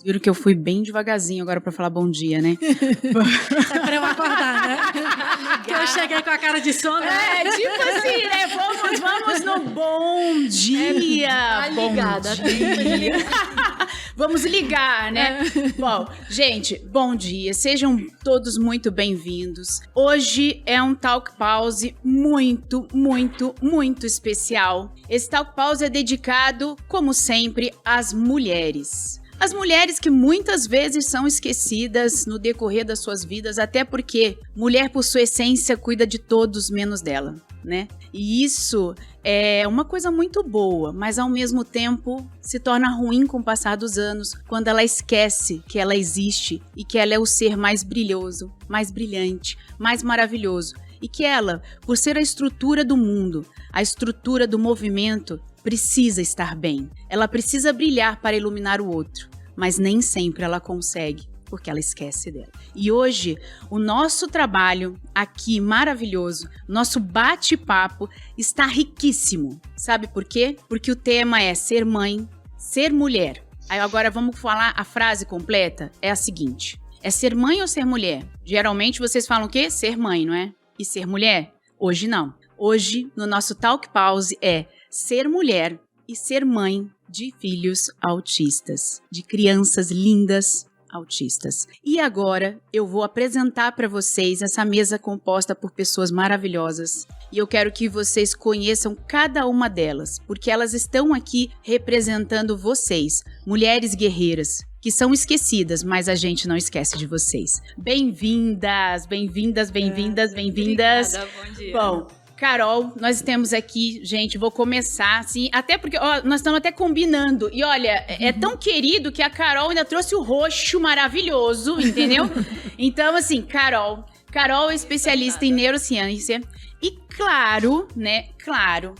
Vocês viram que eu fui bem devagarzinho agora pra falar bom dia, né? É pra eu acordar, né? Que eu cheguei com a cara de sono. Tipo assim, né? Vamos no bom dia. Tá ligada. Bom dia. Vamos ligar, né? Bom, gente, bom dia. Sejam todos muito bem-vindos. Hoje é um Talk Pause muito, muito, muito especial. Esse Talk Pause é dedicado, como sempre, às mulheres. As mulheres que muitas vezes são esquecidas no decorrer das suas vidas, até porque mulher, por sua essência, cuida de todos menos dela, né? E isso é uma coisa muito boa, mas ao mesmo tempo se torna ruim com o passar dos anos, quando ela esquece que ela existe e que ela é o ser mais brilhoso, mais brilhante, mais maravilhoso. E que ela, por ser a estrutura do mundo, a estrutura do movimento, precisa estar bem. Ela precisa brilhar para iluminar o outro, mas nem sempre ela consegue, porque ela esquece dela. E hoje, o nosso trabalho aqui maravilhoso, nosso bate-papo está riquíssimo. Sabe por quê? Porque o tema é ser mãe, ser mulher. Aí agora vamos falar a frase completa? É a seguinte: é ser mãe ou ser mulher? Geralmente vocês falam o quê? Ser mãe, não é? E ser mulher? Hoje não. Hoje, no nosso Talk Pause, é ser mulher e ser mãe de filhos autistas, de crianças lindas autistas. E agora eu vou apresentar para vocês essa mesa composta por pessoas maravilhosas. E eu quero que vocês conheçam cada uma delas, porque elas estão aqui representando vocês, mulheres guerreiras, que são esquecidas, mas a gente não esquece de vocês. Bem-vindas, bem-vindas, bem-vindas, bem-vindas. Obrigada, bom dia. Bom, Carol, nós temos aqui, gente, vou começar assim, até porque nós estamos até combinando. E olha, é tão querido que a Carol ainda trouxe o roxo maravilhoso, entendeu? Então, assim, Carol é especialista em neurociência. E claro, né,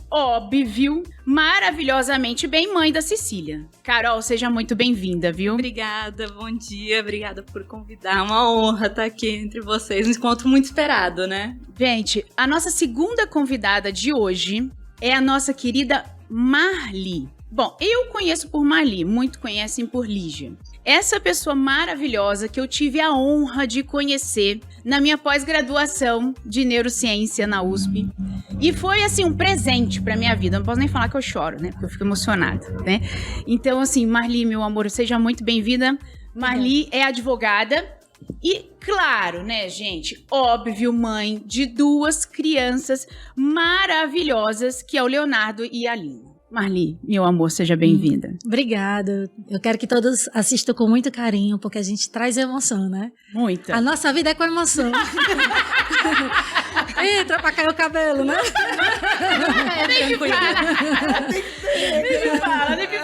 óbvio, maravilhosamente bem mãe da Cecília. Carol, seja muito bem-vinda, viu? Obrigada, bom dia, obrigada por convidar. É uma honra estar aqui entre vocês, um encontro muito esperado, né? Gente, a nossa segunda convidada de hoje é a nossa querida Marli. Bom, eu conheço por Marli, muito conhecem por Lígia. Essa pessoa maravilhosa que eu tive a honra de conhecer na minha pós-graduação de neurociência na USP. E foi, assim, um presente pra minha vida. Não posso nem falar que eu choro, né? Porque eu fico emocionada, né? Então, assim, Marli, meu amor, seja muito bem-vinda. Marli é advogada e, claro, né, gente? Óbvio, mãe de 2 crianças maravilhosas, que é o Leonardo e a Lina. Marli, meu amor, seja bem-vinda. Obrigada. Eu quero que todos assistam com muito carinho, porque a gente traz emoção, né? Muita. A nossa vida é com emoção. Entra pra cair o cabelo, né? Nem me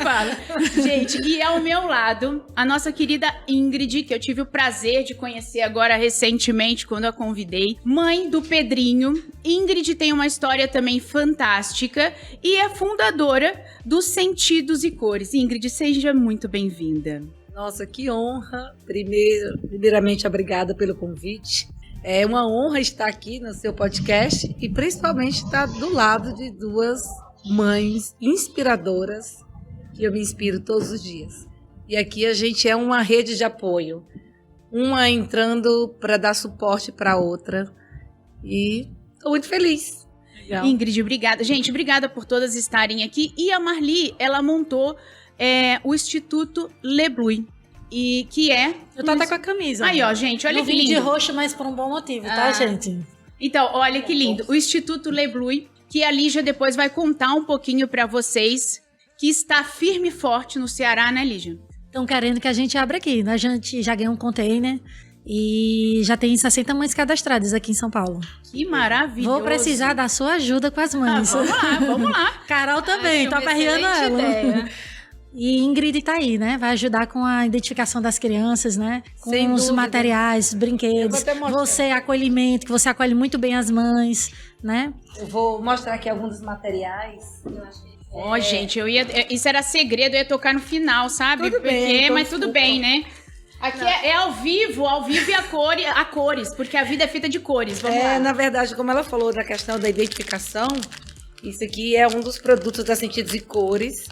fala. Gente, e ao meu lado, a nossa querida Ingrid, que eu tive o prazer de conhecer agora recentemente, quando a convidei. Mãe do Pedrinho. Ingrid tem uma história também fantástica e é fundadora dos Sentidos e Cores. Ingrid, seja muito bem-vinda. Nossa, que honra. Primeiramente, obrigada pelo convite. É uma honra estar aqui no seu podcast e principalmente estar do lado de 2 mães inspiradoras que eu me inspiro todos os dias. E aqui a gente é uma rede de apoio, uma entrando para dar suporte para a outra, e estou muito feliz. Legal. Ingrid, obrigada. Gente, obrigada por todas estarem aqui. E a Marli, ela montou o Instituto Le Blue. E que é... Eu tô até com a camisa. Aí, ó, gente, olha que lindo. Eu vim de roxo, mas por um bom motivo, tá, gente? Então, olha que lindo. O Instituto Le Blue, que a Lígia depois vai contar um pouquinho pra vocês, que está firme e forte no Ceará, né, Lígia? Estão querendo que a gente abra aqui. A gente já ganhou um container e já tem 60 mães cadastradas aqui em São Paulo. Que maravilhoso. Vou precisar da sua ajuda com as mães. Vamos lá. Carol também, tô aperreando ela. Ideia. E Ingrid tá aí, né? Vai ajudar com a identificação das crianças, né? Com Sem os dúvida. materiais, brinquedos. Você, acolhimento, que você acolhe muito bem as mães, né? Eu vou mostrar aqui alguns dos materiais. Gente, isso era segredo, eu ia tocar no final, sabe? Tudo bem, mas tudo bem, né? Aqui é ao vivo e a cores, porque a vida é feita de cores. Vamos lá. Na verdade, como ela falou da questão da identificação, isso aqui é um dos produtos da Sentidos e Cores.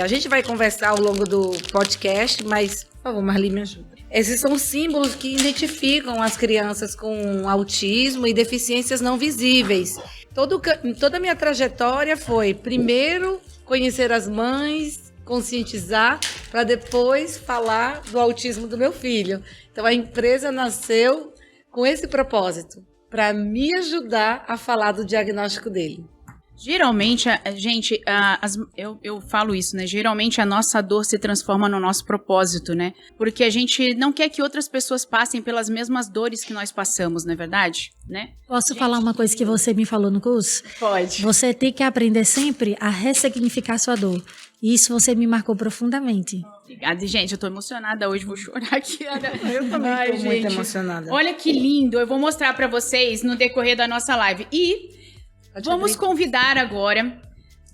A gente vai conversar ao longo do podcast, mas favor, Marli, me ajuda. Esses são símbolos que identificam as crianças com autismo e deficiências não visíveis. Toda a minha trajetória foi, primeiro, conhecer as mães, conscientizar, para depois falar do autismo do meu filho. Então, a empresa nasceu com esse propósito, para me ajudar a falar do diagnóstico dele. Geralmente, gente, eu falo isso, né? Geralmente a nossa dor se transforma no nosso propósito, né? Porque a gente não quer que outras pessoas passem pelas mesmas dores que nós passamos, não é verdade? Né? Posso falar uma coisa que você me falou no curso? Pode. Você tem que aprender sempre a ressignificar sua dor. E isso você me marcou profundamente. Obrigada, gente. Eu tô emocionada hoje, vou chorar aqui. Eu também tô muito emocionada. Olha que lindo. Eu vou mostrar pra vocês no decorrer da nossa live. E vamos convidar agora,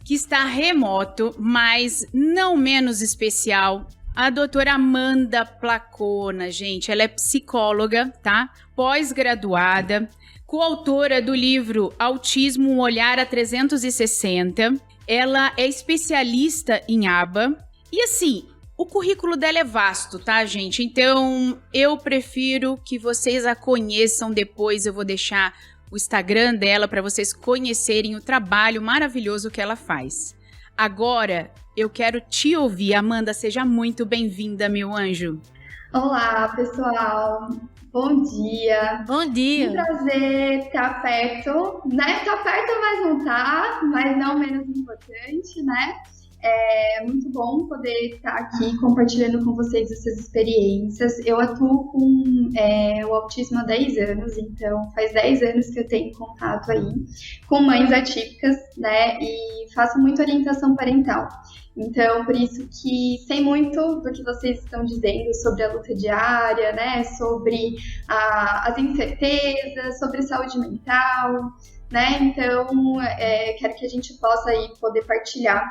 que está remoto, mas não menos especial, a doutora Amanda Placona, gente. Ela é psicóloga, tá? Pós-graduada, coautora do livro Autismo, um olhar a 360. Ela é especialista em ABA. E assim, o currículo dela é vasto, tá, gente? Então, eu prefiro que vocês a conheçam depois. Eu vou deixar o Instagram dela para vocês conhecerem o trabalho maravilhoso que ela faz. Agora, eu quero te ouvir. Amanda, seja muito bem-vinda, meu anjo. Olá, pessoal. Bom dia. Bom dia. Um prazer estar perto, né? Tá perto, mas não tá, mas não menos importante, né? É muito bom poder estar aqui compartilhando com vocês essas experiências. Eu atuo com o autismo há 10 anos, então faz 10 anos que eu tenho contato aí com mães atípicas, né? E faço muita orientação parental. Então, por isso que sei muito do que vocês estão dizendo sobre a luta diária, né? Sobre as incertezas, sobre saúde mental, né? Então, quero que a gente possa aí poder partilhar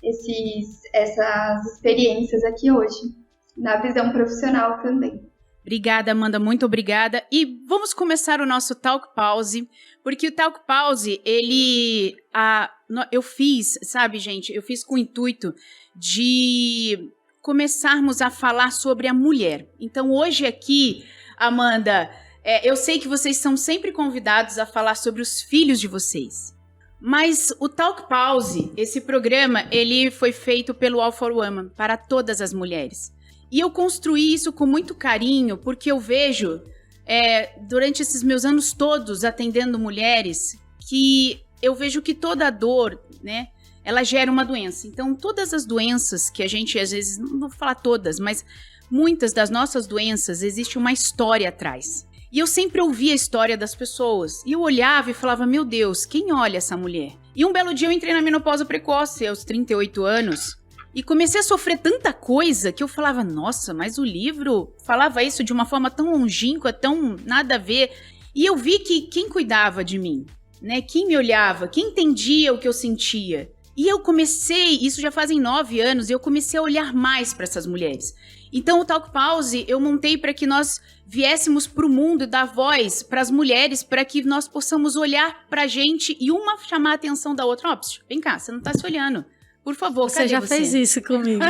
essas experiências aqui hoje, na visão profissional também. Obrigada, Amanda, muito obrigada. E vamos começar o nosso Talk Pause, porque o Talk Pause, eu fiz, sabe, gente, eu fiz com o intuito de começarmos a falar sobre a mulher. Então, hoje aqui, Amanda, eu sei que vocês são sempre convidados a falar sobre os filhos de vocês. Mas o Talk Pause, esse programa, ele foi feito pelo All for Women, para todas as mulheres. E eu construí isso com muito carinho, porque eu vejo, durante esses meus anos todos atendendo mulheres, que eu vejo que toda dor, né, ela gera uma doença. Então, todas as doenças que a gente, às vezes, não vou falar todas, mas muitas das nossas doenças, existe uma história atrás. E eu sempre ouvia a história das pessoas. E eu olhava e falava, meu Deus, quem olha essa mulher? E um belo dia eu entrei na menopausa precoce, aos 38 anos. E comecei a sofrer tanta coisa que eu falava, nossa, mas o livro falava isso de uma forma tão longínqua, tão nada a ver. E eu vi que quem cuidava de mim, né? Quem me olhava, quem entendia o que eu sentia. E eu comecei, isso já fazem 9 anos, e eu comecei a olhar mais para essas mulheres. Então o Talk Pause eu montei para que nós viéssemos para o mundo e dar voz para as mulheres, para que nós possamos olhar para a gente e uma chamar a atenção da outra. Ó, vem cá, você não está se olhando. Por favor, você já fez isso comigo.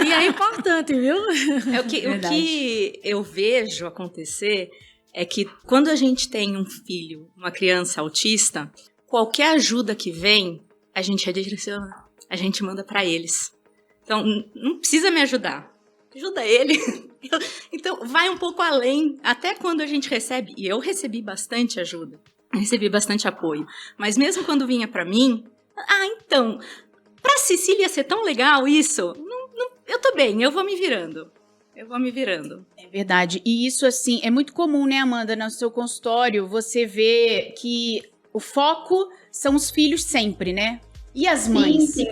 E é importante, viu? O que eu vejo acontecer é que quando a gente tem um filho, uma criança autista, qualquer ajuda que vem, a gente redireciona, a gente manda para eles. Então, não precisa me ajudar. Ajuda ele. Então, vai um pouco além. Até quando a gente recebe, e eu recebi bastante ajuda, recebi bastante apoio. Mas mesmo quando vinha pra mim, então, pra Cecília ser tão legal isso, eu tô bem, eu vou me virando. É verdade. E isso, assim, é muito comum, né, Amanda? No seu consultório, você vê que o foco são os filhos sempre, né? E as mães? Sim.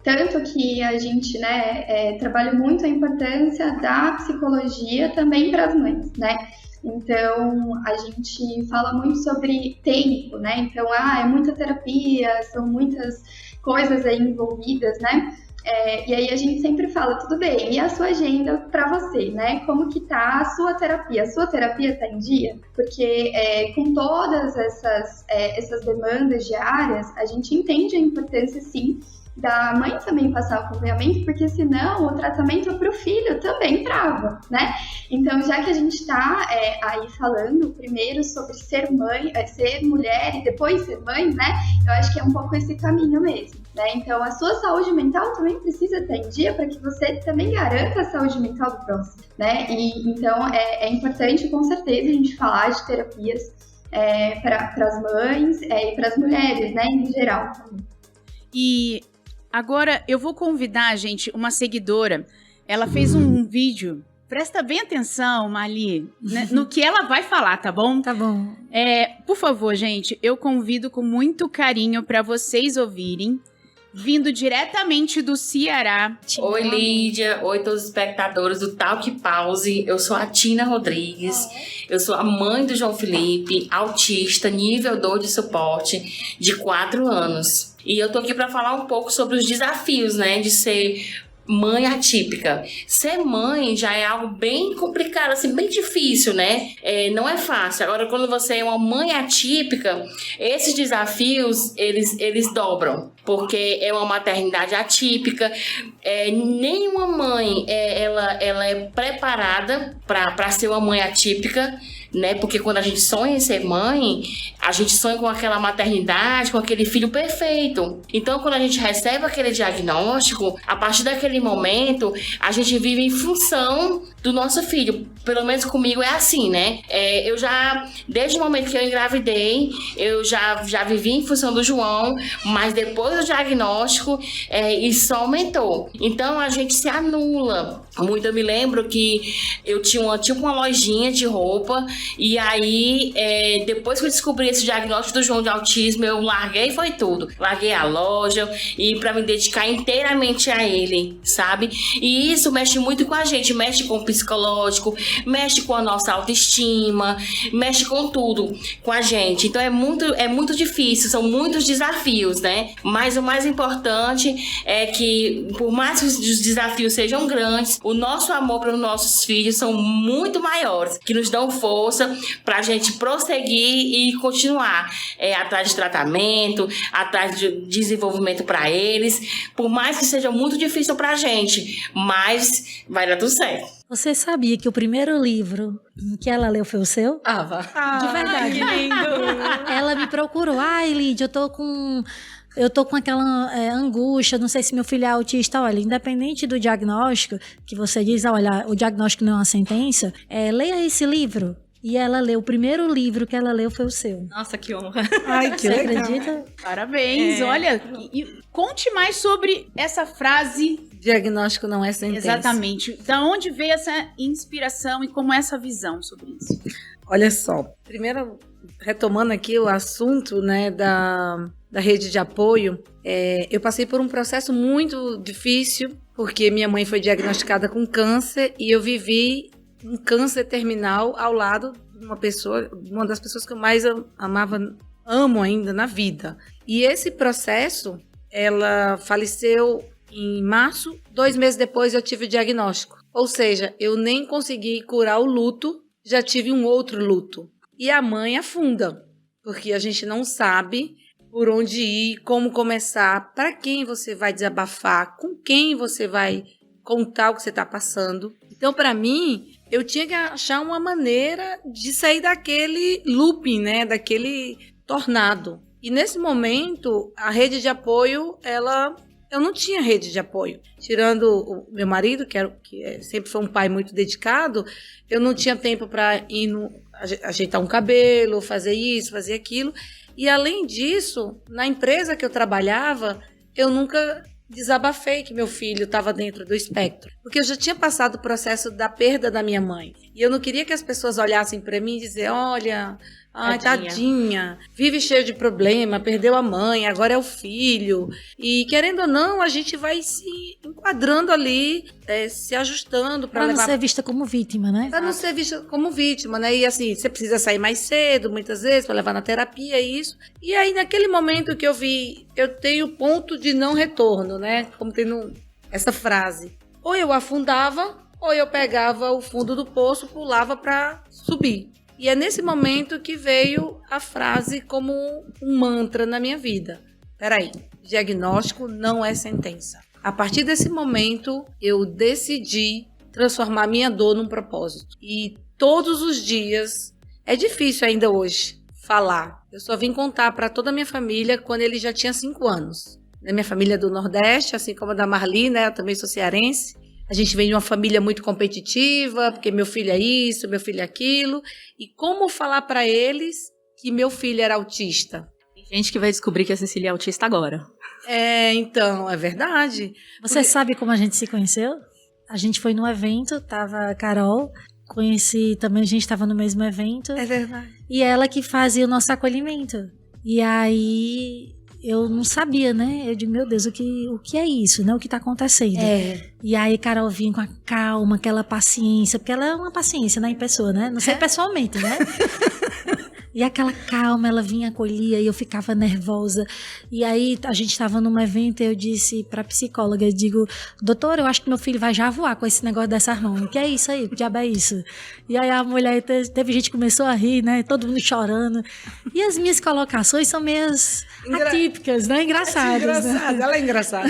Tanto que a gente, né, trabalha muito a importância da psicologia também para as mães, né? Então, a gente fala muito sobre tempo, né? Então, é muita terapia, são muitas coisas aí envolvidas, né? E aí a gente sempre fala, tudo bem, e a sua agenda para você, né? Como que tá a sua terapia? A sua terapia tá em dia? Porque com todas essas demandas diárias, a gente entende a importância, sim, da mãe também passar o acompanhamento, porque senão o tratamento para o filho também trava, né? Então, já que a gente está aí falando primeiro sobre ser mãe, ser mulher e depois ser mãe, né? Eu acho que é um pouco esse caminho mesmo, né? Então, a sua saúde mental também precisa estar em dia para que você também garanta a saúde mental do próximo, né? E então, é importante, com certeza, a gente falar de terapias para as mães e para as mulheres, né? Em geral também. E agora eu vou convidar, gente, uma seguidora. Ela fez um vídeo. Presta bem atenção, Mali, né, no que ela vai falar, tá bom? Tá bom. Por favor, gente, eu convido com muito carinho para vocês ouvirem. Vindo diretamente do Ceará. Oi, Lídia. Oi, todos os espectadores do Talk Pause. Eu sou a Tina Rodrigues. Eu sou a mãe do João Felipe, autista, nível 2 de suporte, de 4 anos. E eu tô aqui para falar um pouco sobre os desafios, né, de ser mãe atípica. Ser mãe já é algo bem complicado, assim, bem difícil, né? Não é fácil. Agora, quando você é uma mãe atípica, esses desafios, eles dobram. Porque é uma maternidade atípica. Nenhuma mãe, ela é preparada para ser uma mãe atípica, né? Porque quando a gente sonha em ser mãe, a gente sonha com aquela maternidade, com aquele filho perfeito. Então, quando a gente recebe aquele diagnóstico, a partir daquele momento, a gente vive em função do nosso filho. Pelo menos comigo é assim, né? Eu já, desde o momento que eu engravidei, eu já vivi em função do João, mas depois do diagnóstico, isso aumentou. Então, a gente se anula muito. Eu me lembro que eu tinha uma lojinha de roupa, e aí, depois que eu descobri esse diagnóstico do João de autismo, eu larguei, foi tudo. Larguei a loja e para me dedicar inteiramente a ele, sabe? E isso mexe muito com a gente, mexe com o psicológico, mexe com a nossa autoestima, mexe com tudo com a gente. Então é muito difícil, são muitos desafios, né? Mas o mais importante é que, por mais que os desafios sejam grandes, o nosso amor para os nossos filhos são muito maiores, que nos dão força para a gente prosseguir e continuar atrás de tratamento, atrás de desenvolvimento para eles, por mais que seja muito difícil para a gente, mas vai dar tudo certo. Você sabia que o primeiro livro que ela leu foi o seu? De verdade. Que lindo! Ela me procurou. Ai, Lídia, eu tô com aquela angústia, não sei se meu filho é autista. Olha, independente do diagnóstico, que você diz, olha, o diagnóstico não é uma sentença, leia esse livro. E ela leu, o primeiro livro que ela leu foi o seu. Nossa, que honra! Ai, que Você legal. acredita? Parabéns, olha. E conte mais sobre essa frase. Diagnóstico não é sentença. Exatamente. Da onde veio essa inspiração e como é essa visão sobre isso? Olha só, primeiro, retomando aqui o assunto, né, da rede de apoio, eu passei por um processo muito difícil, porque minha mãe foi diagnosticada com câncer e eu vivi um câncer terminal ao lado de uma das pessoas que eu mais amo ainda na vida. E esse processo, ela faleceu em março, 2 meses depois eu tive o diagnóstico. Ou seja, eu nem consegui curar o luto, já tive um outro luto. E a mãe afunda, porque a gente não sabe por onde ir, como começar, para quem você vai desabafar, com quem você vai contar o que você está passando. Então, para mim, eu tinha que achar uma maneira de sair daquele looping, né? Daquele tornado. E nesse momento, a rede de apoio, eu não tinha rede de apoio. Tirando o meu marido, que sempre foi um pai muito dedicado, eu não tinha tempo para ir ajeitar um cabelo, fazer isso, fazer aquilo. E além disso, na empresa que eu trabalhava, eu nunca desabafei que meu filho estava dentro do espectro, porque eu já tinha passado o processo da perda da minha mãe, e eu não queria que as pessoas olhassem para mim e dizer, olha, ai, tadinha, vive cheio de problema, perdeu a mãe, agora é o filho, e querendo ou não, a gente vai se enquadrando ali, se ajustando para não ser vista como vítima, né? Para não ser vista como vítima, né? E assim, você precisa sair mais cedo, muitas vezes, para levar na terapia, isso. E aí, naquele momento que eu vi, eu tenho ponto de não retorno, né? Como tem essa frase. Ou eu afundava, ou eu pegava o fundo do poço, pulava para subir. E é nesse momento que veio a frase como um mantra na minha vida. peraí, diagnóstico não é sentença. A partir desse momento, eu decidi transformar minha dor num propósito. E todos os dias, é difícil ainda hoje falar. Eu só vim contar para toda a minha família quando ele já tinha 5 anos. Minha família é do Nordeste, assim como a da Marli, né? Eu também sou cearense. A gente vem de uma família muito competitiva, porque meu filho é isso, meu filho é aquilo. E como falar para eles que meu filho era autista? Tem gente que vai descobrir que a Cecília é autista agora. Então, é verdade. Você sabe como a gente se conheceu? A gente foi num evento, tava a Carol, conheci também, a gente estava no mesmo evento. É verdade. E ela que fazia o nosso acolhimento. E aí eu não sabia, né? Eu digo, meu Deus, o que é isso, né? O que tá acontecendo? E aí Carol vinha com a calma, aquela paciência, porque ela é uma paciência, né, em pessoa, né? Não sei pessoalmente, né? E aquela calma, ela vinha, acolhia e eu ficava nervosa. E aí a gente estava num evento e eu disse pra psicóloga, eu digo, doutora, eu acho que meu filho vai já voar com esse negócio dessa hormônio. O que é isso aí? Que diabo é isso? E aí a mulher, teve gente que começou a rir, né? Todo mundo chorando. E as minhas colocações são meias atípicas, né? Engraçadas. Né? Ela é engraçada.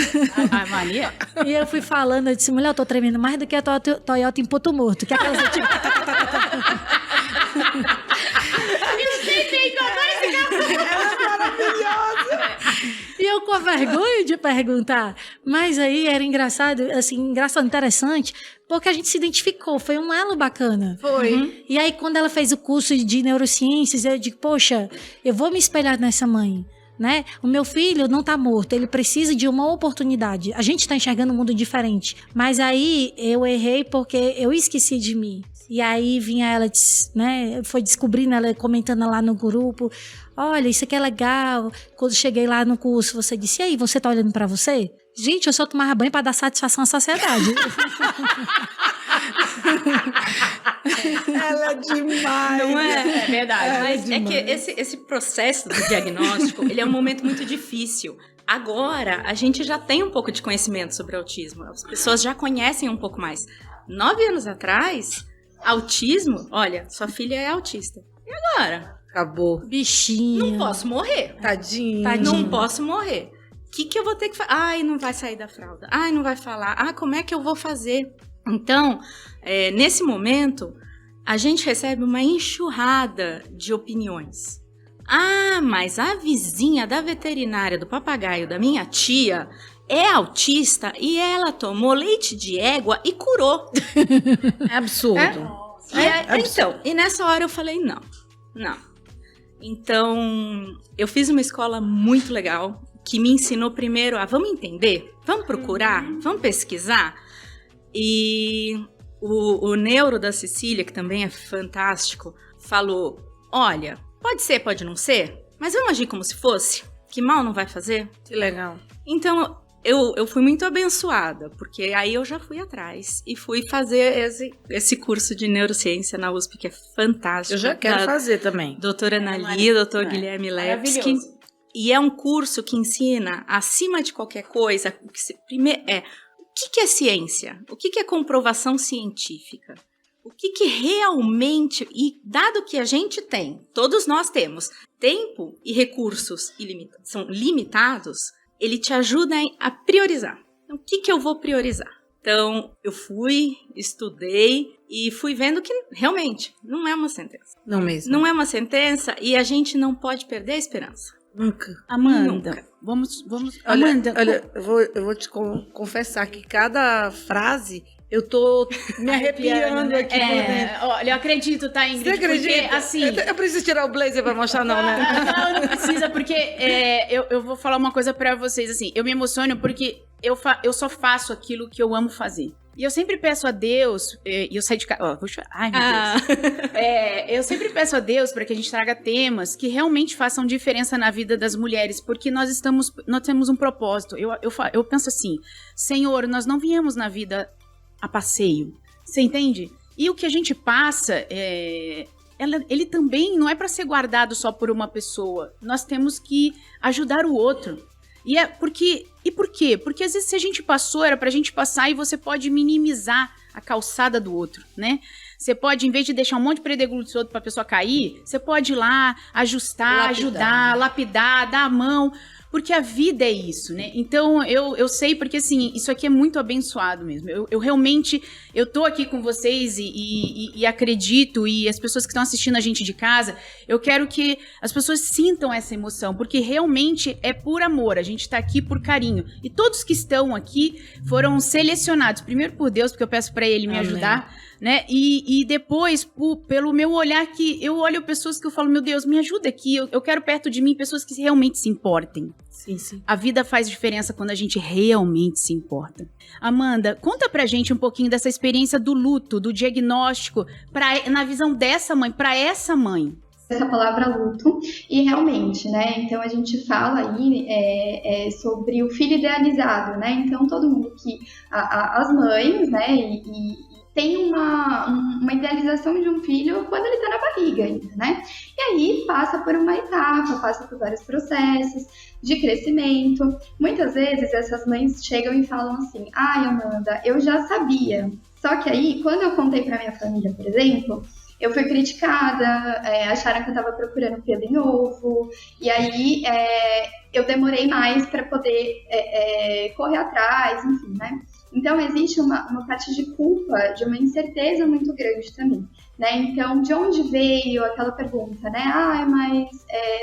A Maria? E eu fui falando, eu disse, mulher, eu tô tremendo mais do que a Toyota em Ponto Morto. Que é aquelas antigas... E eu com a vergonha de perguntar. Mas aí era engraçado, assim, interessante, porque a gente se identificou, foi um elo bacana. Foi. E aí quando ela fez o curso de neurociências, eu digo, poxa, eu vou me espelhar nessa mãe. Né? O meu filho não tá morto, ele precisa de uma oportunidade. A gente tá enxergando um mundo diferente. Mas aí eu errei porque eu esqueci de mim. E aí vinha ela, né? Foi descobrindo, ela comentando lá no grupo. Olha, isso aqui é legal. Quando cheguei lá no curso, você disse, e aí, você tá olhando pra você? Gente, eu só tomava banho pra dar satisfação à sociedade. Ela é demais. Não é? É verdade. Mas é que esse processo do diagnóstico, ele é um momento muito difícil. Agora, a gente já tem um pouco de conhecimento sobre autismo. As pessoas já conhecem um pouco mais. 9 anos atrás, autismo... Olha, sua filha é autista. E agora? Acabou. Bichinho. Não posso morrer. Tadinho. Não posso morrer. O que eu vou ter que fazer? Ai, não vai sair da fralda. Ai, não vai falar. Ah, como é que eu vou fazer? Então, nesse momento, a gente recebe uma enxurrada de opiniões. Ah, mas a vizinha da veterinária do papagaio da minha tia é autista e ela tomou leite de égua e curou. É absurdo. Então, e nessa hora eu falei, não. Então, eu fiz uma escola muito legal que me ensinou primeiro a vamos entender, vamos procurar, vamos pesquisar. E o neuro da Cecília, que também é fantástico, falou, olha, pode ser, pode não ser, mas vamos agir como se fosse, que mal não vai fazer. Que legal. Então, eu fui muito abençoada, porque aí eu já fui atrás e fui fazer esse curso de neurociência na USP, que é fantástico. Eu já quero fazer também. Doutora Anali, doutor Guilherme Lepski. E é um curso que ensina, acima de qualquer coisa, primeiro o que é ciência? O que é comprovação científica? O que realmente, e dado que a gente tem, todos nós temos, tempo e recursos são limitados, ele te ajuda a priorizar. Então, o que eu vou priorizar? Então, eu fui, estudei e fui vendo que realmente não é uma sentença. Não mesmo. Não é uma sentença e a gente não pode perder a esperança. Nunca. Amanda, Nunca. Vamos. Olha, Amanda, eu vou te confessar que cada frase eu tô me arrepiando aqui por dentro. Olha, eu acredito, tá, Ingrid? Você acredita? Porque, assim... Eu preciso tirar o blazer pra mostrar, não, né? Não precisa, porque eu vou falar uma coisa pra vocês, assim, eu me emociono porque eu só faço aquilo que eu amo fazer. E eu sempre peço a Deus, e eu saio de casa... Vou chorar. Ai, meu Deus. Eu sempre peço a Deus para que a gente traga temas que realmente façam diferença na vida das mulheres, porque nós temos um propósito. Eu penso assim, Senhor, nós não viemos na vida a passeio, você entende? E o que a gente passa, ele também não é para ser guardado só por uma pessoa. Nós temos que ajudar o outro. E por quê? Porque às vezes se a gente passou, era pra gente passar e você pode minimizar a calçada do outro, né? Você pode, em vez de deixar um monte de predegluto pra pessoa cair, você pode ir lá, ajustar, ajudar, lapidar, dar a mão. porque a vida é isso, né? Então, eu sei porque, assim, isso aqui é muito abençoado mesmo. Eu realmente, eu tô aqui com vocês e acredito, e as pessoas que estão assistindo a gente de casa, eu quero que as pessoas sintam essa emoção, porque realmente é por amor, a gente tá aqui por carinho. E todos que estão aqui foram selecionados, primeiro por Deus, porque eu peço pra Ele me ajudar, né? E depois, pelo meu olhar, que eu olho pessoas que eu falo, meu Deus, me ajuda aqui, eu quero perto de mim pessoas que realmente se importem. Sim. A vida faz diferença quando a gente realmente se importa. Amanda, conta pra gente um pouquinho dessa experiência do luto, do diagnóstico, na visão dessa mãe, pra essa mãe. Essa palavra luto, e realmente, né, então a gente fala aí sobre o filho idealizado, né, então todo mundo que, as mães, né, e tem uma idealização de um filho quando ele tá na barriga ainda, né, e aí passa por uma etapa, passa por vários processos de crescimento. Muitas vezes essas mães chegam e falam assim, ai Amanda, eu já sabia, só que aí quando eu contei pra minha família, por exemplo, eu fui criticada, acharam que eu estava procurando pelo em ovo, e aí eu demorei mais para poder correr atrás, enfim, né? Então, existe uma parte de culpa, de uma incerteza muito grande também, né? Então, de onde veio aquela pergunta, né? Ah, mas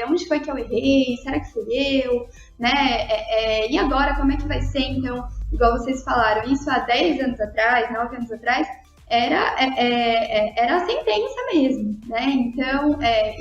onde foi que eu errei? Será que fui eu? Né? E agora, como é que vai ser? Então, igual vocês falaram, isso há 10 anos atrás, 9 anos atrás, era a sentença mesmo, né? Então,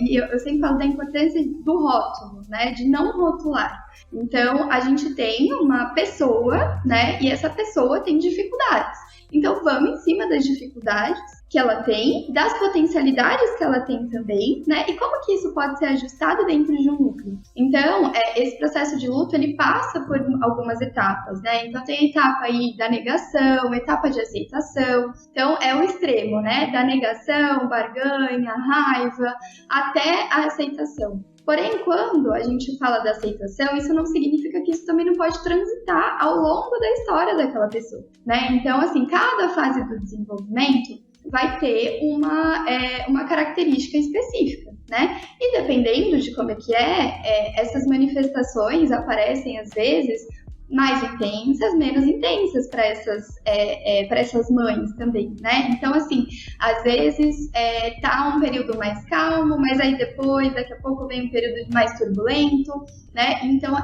eu sempre falo da importância do rótulo, né? De não rotular. Então, a gente tem uma pessoa, né? E essa pessoa tem dificuldades. Então, vamos em cima das dificuldades que ela tem, das potencialidades que ela tem também, né? E como que isso pode ser ajustado dentro de um núcleo. Então, esse processo de luto, ele passa por algumas etapas, né? Então, tem a etapa aí da negação, etapa de aceitação. Então, é o extremo, né? Da negação, barganha, raiva, até a aceitação. Porém, quando a gente fala da aceitação, isso não significa que isso também não pode transitar ao longo da história daquela pessoa, né? Então, assim, cada fase do desenvolvimento vai ter uma característica específica, né? E dependendo de como é que essas manifestações aparecem, às vezes, mais intensas, menos intensas para essas mães também, né? Então, assim, às vezes tá um período mais calmo, mas aí depois, daqui a pouco vem um período mais turbulento, né? Então,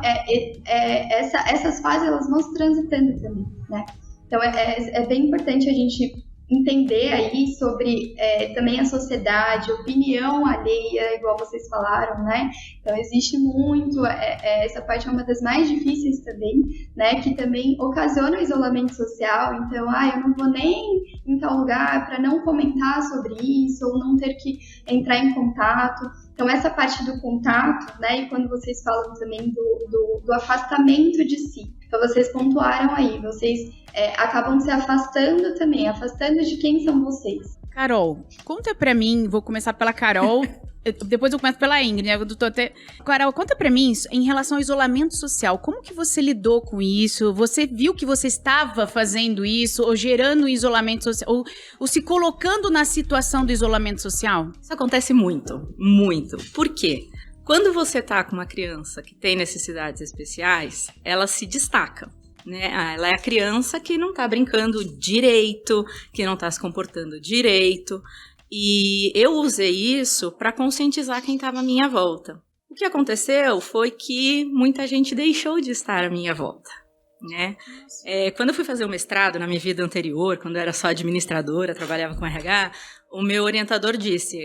essas fases, elas vão se transitando também, né? Então, é bem importante a gente entender aí sobre também a sociedade, opinião alheia, igual vocês falaram, né? Então, existe muito, essa parte é uma das mais difíceis também, né? Que também ocasiona o isolamento social. Então, eu não vou nem em tal lugar para não comentar sobre isso, ou não ter que entrar em contato. Então, essa parte do contato, né? E quando vocês falam também do afastamento de si. Então, vocês pontuaram aí, vocês acabam se afastando também, afastando de quem são vocês. Carol, conta pra mim, vou começar pela Carol, depois eu começo pela Ingrid, né? Carol, conta pra mim em relação ao isolamento social, como que você lidou com isso? Você viu que você estava fazendo isso, ou gerando isolamento social, ou se colocando na situação do isolamento social? Isso acontece muito, muito. Por quê? Quando você tá com uma criança que tem necessidades especiais, ela se destaca, né? Ela é a criança que não tá brincando direito, que não tá se comportando direito. E eu usei isso para conscientizar quem estava à minha volta. O que aconteceu foi que muita gente deixou de estar à minha volta, né? Quando eu fui fazer o mestrado, na minha vida anterior, quando eu era só administradora, trabalhava com RH, o meu orientador disse,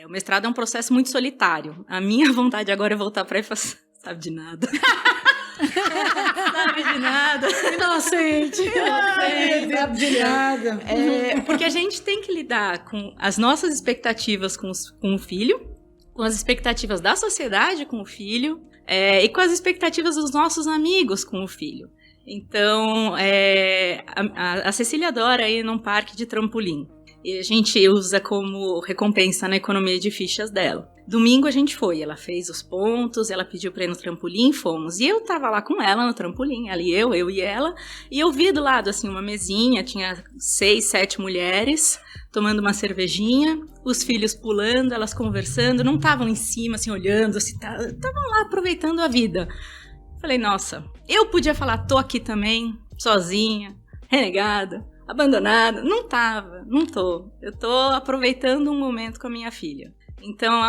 o mestrado é um processo muito solitário. A minha vontade agora é voltar para ele e falar, sabe de nada. Sabe de nada. Inocente. Sabe de nada. Porque a gente tem que lidar com as nossas expectativas com o filho, com as expectativas da sociedade com o filho, e com as expectativas dos nossos amigos com o filho. Então, a Cecília adora ir num parque de trampolim. E a gente usa como recompensa na economia de fichas dela. Domingo a gente foi, ela fez os pontos, ela pediu pra ir no trampolim, fomos. E eu tava lá com ela no trampolim, eu e ela. E eu vi do lado, assim, uma mesinha, tinha 6, 7 mulheres tomando uma cervejinha, os filhos pulando, elas conversando, não estavam em cima, assim, olhando, assim, estavam lá aproveitando a vida. Falei, nossa, eu podia falar, tô aqui também, sozinha, renegada, abandonada. Não tô. Eu tô aproveitando um momento com a minha filha. Então,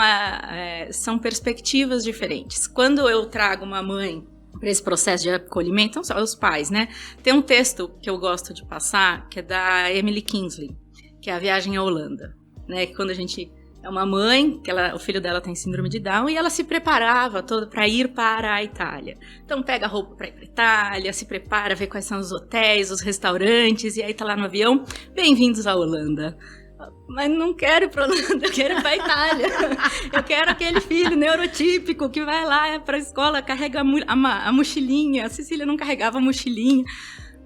são perspectivas diferentes. Quando eu trago uma mãe para esse processo de acolhimento, não só os pais, né? Tem um texto que eu gosto de passar, que é da Emily Kingsley, que é A Viagem à Holanda, né? Que quando a gente é uma mãe, que o filho dela tem síndrome de Down, e ela se preparava toda para ir para a Itália. Então pega a roupa para ir para a Itália, se prepara, vê quais são os hotéis, os restaurantes, e aí tá lá no avião, bem-vindos à Holanda. Mas não quero ir para Holanda, eu quero ir para a Itália. Eu quero aquele filho neurotípico que vai lá para a escola, carrega a mochilinha. A Cecília não carregava a mochilinha.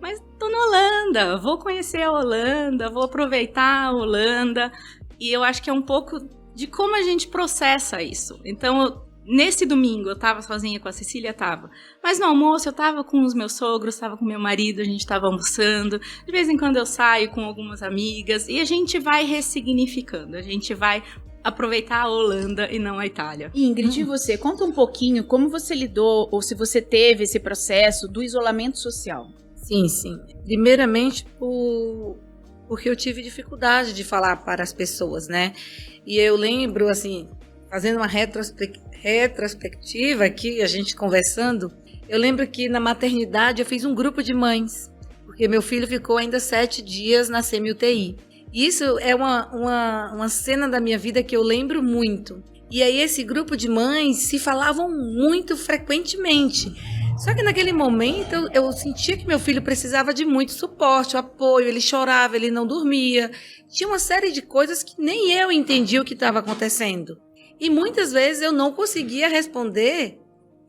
Mas tô na Holanda, vou conhecer a Holanda, vou aproveitar a Holanda. E eu acho que é um pouco de como a gente processa isso. Então, nesse domingo, eu tava sozinha com a Cecília, mas no almoço eu tava com os meus sogros, tava com meu marido, a gente tava almoçando. De vez em quando eu saio com algumas amigas e a gente vai ressignificando, a gente vai aproveitar a Holanda e não a Itália. Ingrid, e você? Conta um pouquinho como você lidou, ou se você teve esse processo do isolamento social. Sim. Primeiramente, porque eu tive dificuldade de falar para as pessoas, né? E eu lembro, assim, fazendo uma retrospectiva aqui, a gente conversando, eu lembro que na maternidade eu fiz um grupo de mães, porque meu filho ficou ainda 7 dias na semi-UTI. Isso é uma cena da minha vida que eu lembro muito. E aí esse grupo de mães se falavam muito frequentemente. Só que naquele momento eu sentia que meu filho precisava de muito suporte, apoio, ele chorava, ele não dormia. Tinha uma série de coisas que nem eu entendia o que estava acontecendo. E muitas vezes eu não conseguia responder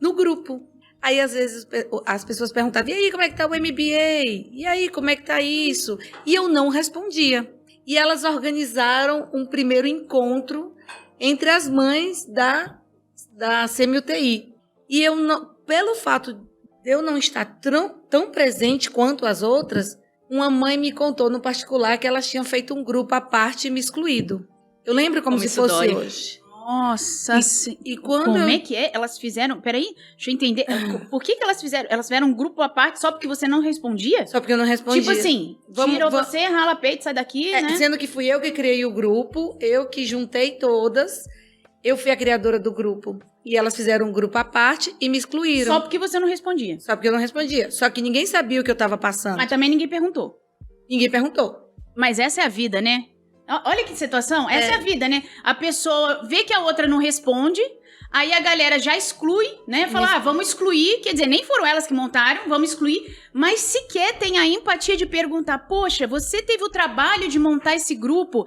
no grupo. Aí às vezes as pessoas perguntavam, e aí como é que tá o MBA? E aí como é que tá isso? E eu não respondia. E elas organizaram um primeiro encontro entre as mães da semi-UTI. E eu não... Pelo fato de eu não estar tão presente quanto as outras, uma mãe me contou no particular que elas tinham feito um grupo à parte e me excluído. Eu lembro como se fosse dói hoje. Nossa, e quando como é que é? Elas fizeram... Peraí, deixa eu entender. Por que elas fizeram? Elas fizeram um grupo à parte só porque você não respondia? Só porque eu não respondia. Tipo assim, você, rala peito, sai daqui, né? Sendo que fui eu que criei o grupo, eu que juntei todas, eu fui a criadora do grupo. E elas fizeram um grupo à parte e me excluíram. Só porque você não respondia? Só porque eu não respondia. Só que ninguém sabia o que eu estava passando. Mas também ninguém perguntou? Ninguém perguntou. Mas essa é a vida, né? Olha que situação. Essa é a vida, né? A pessoa vê que a outra não responde, aí a galera já exclui, né? Fala, vamos excluir. Quer dizer, nem foram elas que montaram, vamos excluir. Mas sequer tem a empatia de perguntar, poxa, você teve o trabalho de montar esse grupo...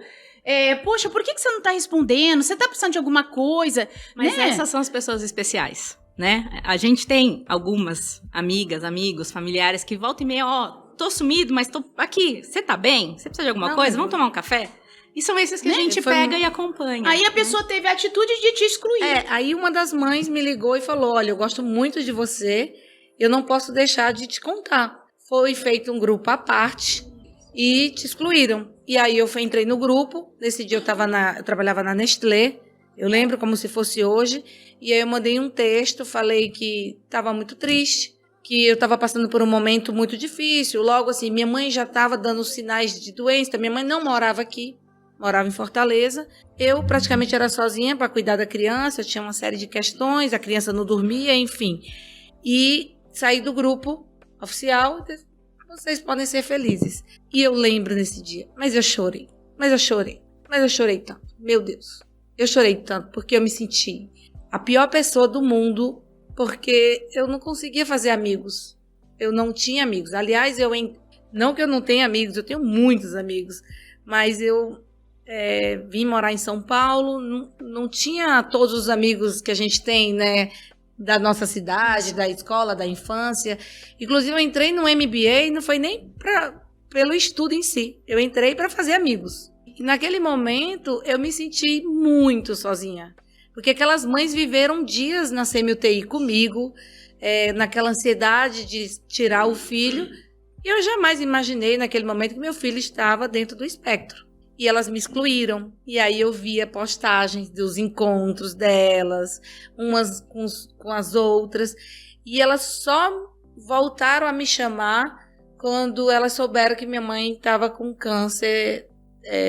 poxa, por que você não tá respondendo? Você tá precisando de alguma coisa? Mas né? Essas são as pessoas especiais, né? A gente tem algumas amigas, amigos, familiares que voltam e meia, tô sumido, mas tô aqui. Você tá bem? Você precisa de alguma coisa? Vamos tomar um café? E são esses que a gente pega e acompanha. Aí a pessoa teve a atitude de te excluir. Aí uma das mães me ligou e falou, olha, eu gosto muito de você, eu não posso deixar de te contar. Foi feito um grupo à parte e te excluíram. E aí eu entrei no grupo, nesse dia eu trabalhava na Nestlé, eu lembro como se fosse hoje, e aí eu mandei um texto, falei que estava muito triste, que eu estava passando por um momento muito difícil, logo assim, minha mãe já estava dando sinais de doença, minha mãe não morava aqui, morava em Fortaleza, eu praticamente era sozinha para cuidar da criança, eu tinha uma série de questões, a criança não dormia, enfim, e saí do grupo oficial. Vocês podem ser felizes. E eu lembro nesse dia. Mas eu chorei tanto. Meu Deus. Eu chorei tanto porque eu me senti a pior pessoa do mundo porque eu não conseguia fazer amigos. Eu não tinha amigos. Aliás, não que eu não tenha amigos, eu tenho muitos amigos. Mas eu vim morar em São Paulo, não tinha todos os amigos que a gente tem, né? Da nossa cidade, da escola, da infância. Inclusive, eu entrei no MBA e não foi nem pelo estudo em si. Eu entrei para fazer amigos. E naquele momento, eu me senti muito sozinha. Porque aquelas mães viveram dias na semi-UTI comigo, naquela ansiedade de tirar o filho. E eu jamais imaginei, naquele momento, que meu filho estava dentro do espectro. e elas me excluíram. E aí eu via postagens dos encontros delas, umas com as outras, e elas só voltaram a me chamar quando elas souberam que minha mãe estava com câncer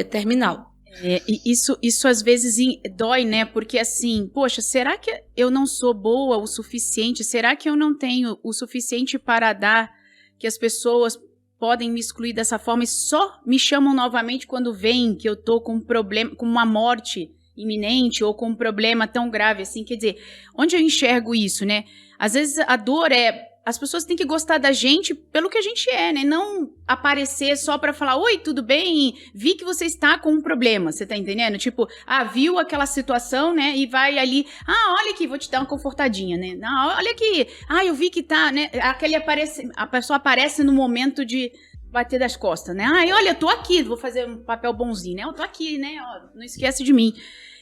terminal. E isso às vezes dói, né? Porque assim, poxa, será que eu não sou boa o suficiente? Será que eu não tenho o suficiente para dar, que as pessoas podem me excluir dessa forma e só me chamam novamente quando veem que eu tô com um problema, com uma morte iminente ou com um problema tão grave assim? Quer dizer, onde eu enxergo isso, né? Às vezes a dor as pessoas têm que gostar da gente pelo que a gente é, né? Não aparecer só pra falar, oi, tudo bem? Vi que você está com um problema, você tá entendendo? Tipo, viu aquela situação, né? E vai ali, olha aqui, vou te dar uma confortadinha, né? Olha aqui, eu vi que tá, né? A pessoa aparece no momento de bater das costas, né? Olha, eu tô aqui, vou fazer um papel bonzinho, né? Eu tô aqui, né? Não esquece de mim.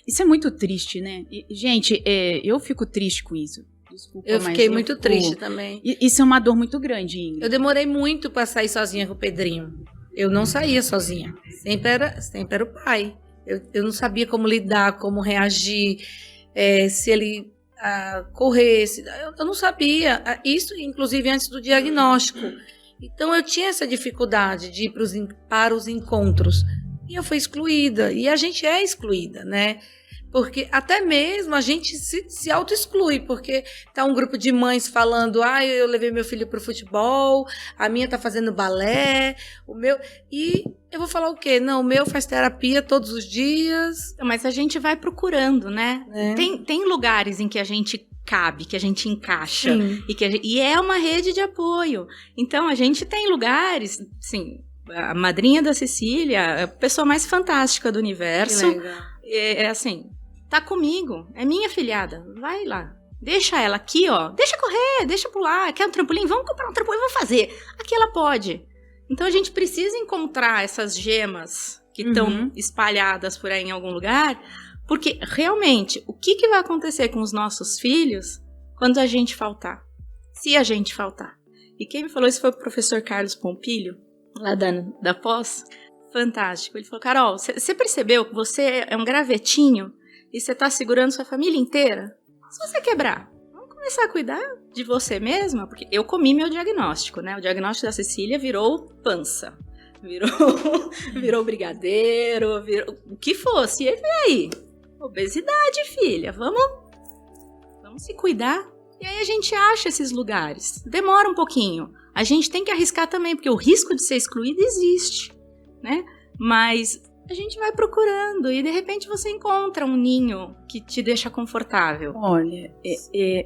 Isso é muito triste, né? E, gente, eu fico triste com isso. Desculpa, eu fiquei muito triste também. Isso é uma dor muito grande, Ingrid. Eu demorei muito para sair sozinha com o Pedrinho. Eu não saía sozinha. Sempre era o pai. Eu não sabia como lidar, como reagir, se ele corresse. Eu não sabia. Isso, inclusive, antes do diagnóstico. Então, eu tinha essa dificuldade de ir para os encontros. E eu fui excluída. E a gente é excluída, né? Porque até mesmo a gente se auto-exclui, porque tá um grupo de mães falando, eu levei meu filho pro futebol, a minha tá fazendo balé, o meu... E eu vou falar o quê? Não, o meu faz terapia todos os dias. Mas a gente vai procurando, né? Tem lugares em que a gente cabe, que a gente encaixa, e é uma rede de apoio. Então, a gente tem lugares, assim, a madrinha da Cecília é a pessoa mais fantástica do universo. Que legal. É assim... Tá comigo, é minha filhada, vai lá. Deixa ela aqui, ó. Deixa correr, deixa pular. Quer um trampolim? Vamos comprar um trampolim, vamos fazer. Aqui ela pode. Então a gente precisa encontrar essas gemas que estão espalhadas por aí em algum lugar, porque realmente, o que vai acontecer com os nossos filhos quando a gente faltar? Se a gente faltar. E quem me falou isso foi o professor Carlos Pompilho, lá da pós. Fantástico. Ele falou, Carol, você percebeu que você é um gravetinho e você tá segurando sua família inteira? Se você quebrar, vamos começar a cuidar de você mesma? Porque eu comi meu diagnóstico, né? O diagnóstico da Cecília virou pança. Virou brigadeiro, virou o que fosse. E aí? Obesidade, filha. Vamos se cuidar. E aí a gente acha esses lugares. Demora um pouquinho. A gente tem que arriscar também, porque o risco de ser excluído existe, né? Mas... a gente vai procurando e de repente você encontra um ninho que te deixa confortável. Olha,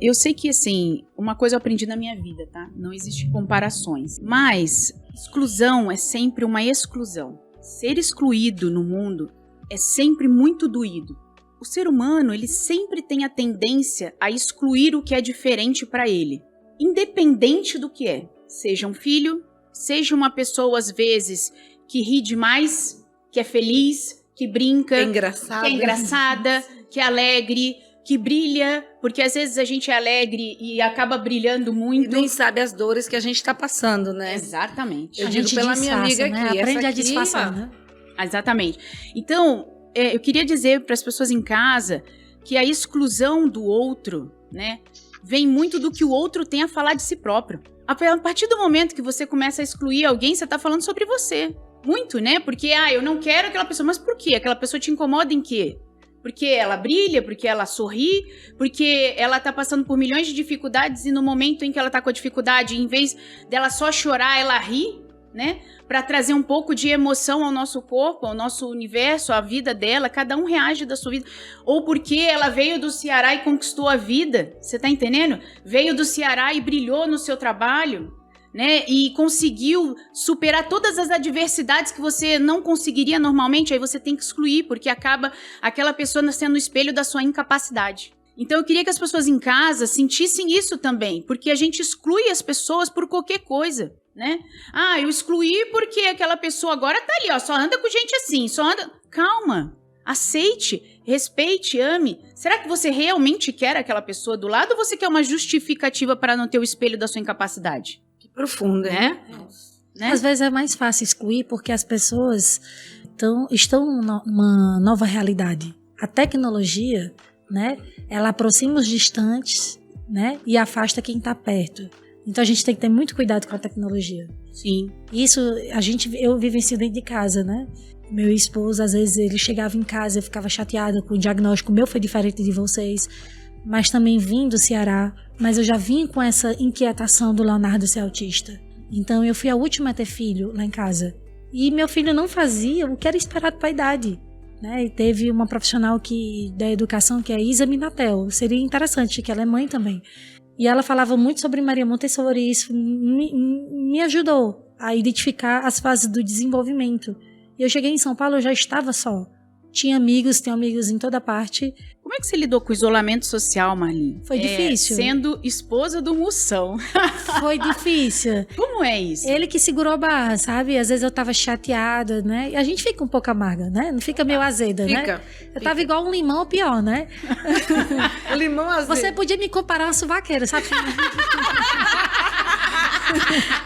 eu sei que assim, uma coisa eu aprendi na minha vida, tá? Não existe comparações. Mas exclusão é sempre uma exclusão. Ser excluído no mundo é sempre muito doído. O ser humano, ele sempre tem a tendência a excluir o que é diferente para ele. Independente do que é. Seja um filho, seja uma pessoa às vezes que ri demais, que é feliz, que brinca, que é engraçada, que é alegre, que brilha, porque às vezes a gente é alegre e acaba brilhando muito. E nem sabe as dores que a gente tá passando, né? Exatamente. Eu digo pela minha amiga aqui. Né? Aprende a aqui, disfarçar, né? Exatamente. Então, eu queria dizer para as pessoas em casa que a exclusão do outro, né, vem muito do que o outro tem a falar de si próprio. A partir do momento que você começa a excluir alguém, você tá falando sobre você. Muito, né? Porque, eu não quero aquela pessoa. Mas por quê? Aquela pessoa te incomoda em quê? Porque ela brilha, porque ela sorri, porque ela tá passando por milhões de dificuldades e no momento em que ela tá com a dificuldade, em vez dela só chorar, ela ri, né? Pra trazer um pouco de emoção ao nosso corpo, ao nosso universo, à vida dela. Cada um reage da sua vida. Ou porque ela veio do Ceará e conquistou a vida. Você tá entendendo? Veio do Ceará e brilhou no seu trabalho, né? E conseguiu superar todas as adversidades que você não conseguiria normalmente, aí você tem que excluir, porque acaba aquela pessoa sendo o espelho da sua incapacidade. Então eu queria que as pessoas em casa sentissem isso também, porque a gente exclui as pessoas por qualquer coisa, né? Eu excluí porque aquela pessoa agora tá ali, ó, só anda com gente assim, só anda... Calma, aceite, respeite, ame. Será que você realmente quer aquela pessoa do lado ou você quer uma justificativa para não ter o espelho da sua incapacidade? Profunda, né? Às vezes é mais fácil excluir porque as pessoas estão numa nova realidade. A tecnologia, né, ela aproxima os distantes, né, e afasta quem está perto. Então a gente tem que ter muito cuidado com a tecnologia. Sim. Isso eu vivencio dentro de casa, né? Meu esposo, às vezes, ele chegava em casa, eu ficava chateada com o diagnóstico. O meu foi diferente de vocês, mas também vim do Ceará. Mas eu já vim com essa inquietação do Leonardo ser autista. Então eu fui a última a ter filho lá em casa. E meu filho não fazia o que era esperado para a idade. Né? E teve uma profissional da educação, que é a Isa Minatel. Seria interessante, que ela é mãe também. E ela falava muito sobre Maria Montessori, e isso me ajudou a identificar as fases do desenvolvimento. E eu cheguei em São Paulo, eu já estava só. Tenho amigos em toda parte. Como é que você lidou com o isolamento social, Marli? Foi difícil. Sendo esposa do Moção. Foi difícil. Como é isso? Ele que segurou a barra, sabe? Às vezes eu tava chateada, né? E a gente fica um pouco amarga, né? Não fica meio azeda, né? Eu tava igual um limão ou pior, né? O limão azedo. Você podia me comparar a uma suvaqueira, sabe?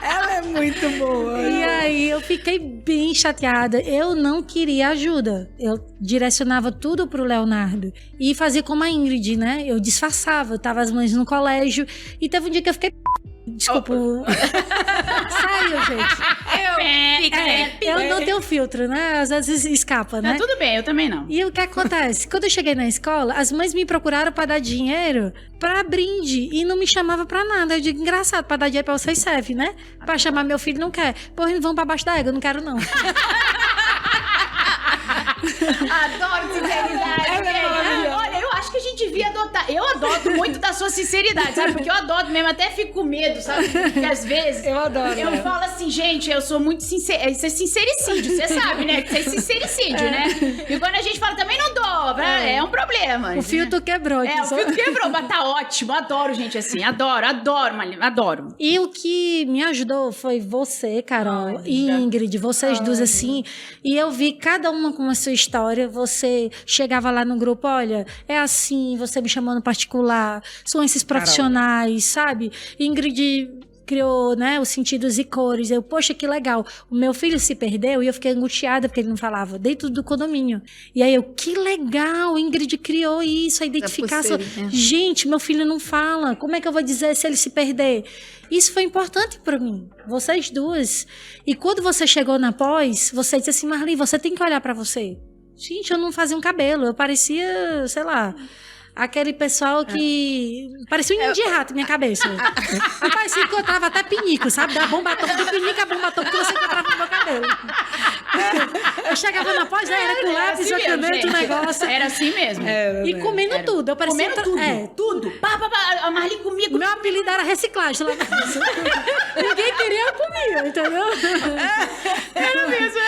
Ela é muito boa. E aí eu fiquei bem chateada. Eu não queria ajuda. Eu direcionava tudo pro Leonardo. E fazia como a Ingrid, né? Eu disfarçava. Eu tava as mães no colégio. E teve um dia que eu fiquei... Desculpa. Saiu, gente. Eu não tenho filtro, né? Às vezes escapa, né? Não, tudo bem, eu também não. E o que acontece? Quando eu cheguei na escola, as mães me procuraram pra dar dinheiro pra brinde e não me chamavam pra nada. Eu digo, engraçado, pra dar dinheiro pra vocês serve, né? Pra chamar meu filho não quer. Porra, vão pra baixo da égua, eu não quero não. Adoro sinceridade. Olha, eu acho que a gente devia adotar. Eu adoto muito da sua sinceridade, sabe? Porque eu adoto mesmo, até fico com medo, sabe? Porque às vezes eu adoro. Eu falo assim, gente, eu sou muito sincera. Isso é sincericídio, você sabe, né? Que isso é sincericídio, né? E quando a gente fala, também não dou, é um problema. O filtro quebrou. O filtro quebrou, mas tá ótimo. Adoro gente assim, adoro, Marli, adoro. E o que me ajudou foi você, Carol, e Ingrid, vocês duas assim. E eu vi cada uma com a sua história. Você chegava lá no grupo, olha, é assim, você me chamou no particular, são esses profissionais, sabe? Ingrid criou, né, os sentidos e cores. Eu, poxa, que legal. O meu filho se perdeu e eu fiquei angustiada porque ele não falava, dentro do condomínio. E aí eu, que legal, Ingrid criou isso, a identificação. Gente, meu filho não fala, como é que eu vou dizer se ele se perder? Isso foi importante para mim, vocês duas. E quando você chegou na pós, você disse assim, Marli, você tem que olhar para você. Gente, eu não fazia um cabelo, eu parecia, sei lá, aquele pessoal que... Parecia um ninho de rato, minha cabeça. Eu parecia que eu tava até pinico, sabe? Da bomba atômica, do pinico a bomba atômica que você encontrava no meu cabelo. Eu chegava na pós, era com lápis, assim caneta, o negócio. Era assim mesmo. E comendo tudo. Eu parecia comendo tudo. Tudo. A Marli comigo. Meu apelido era reciclagem lá na casa. Ninguém queria, eu comia, entendeu? Era mesmo.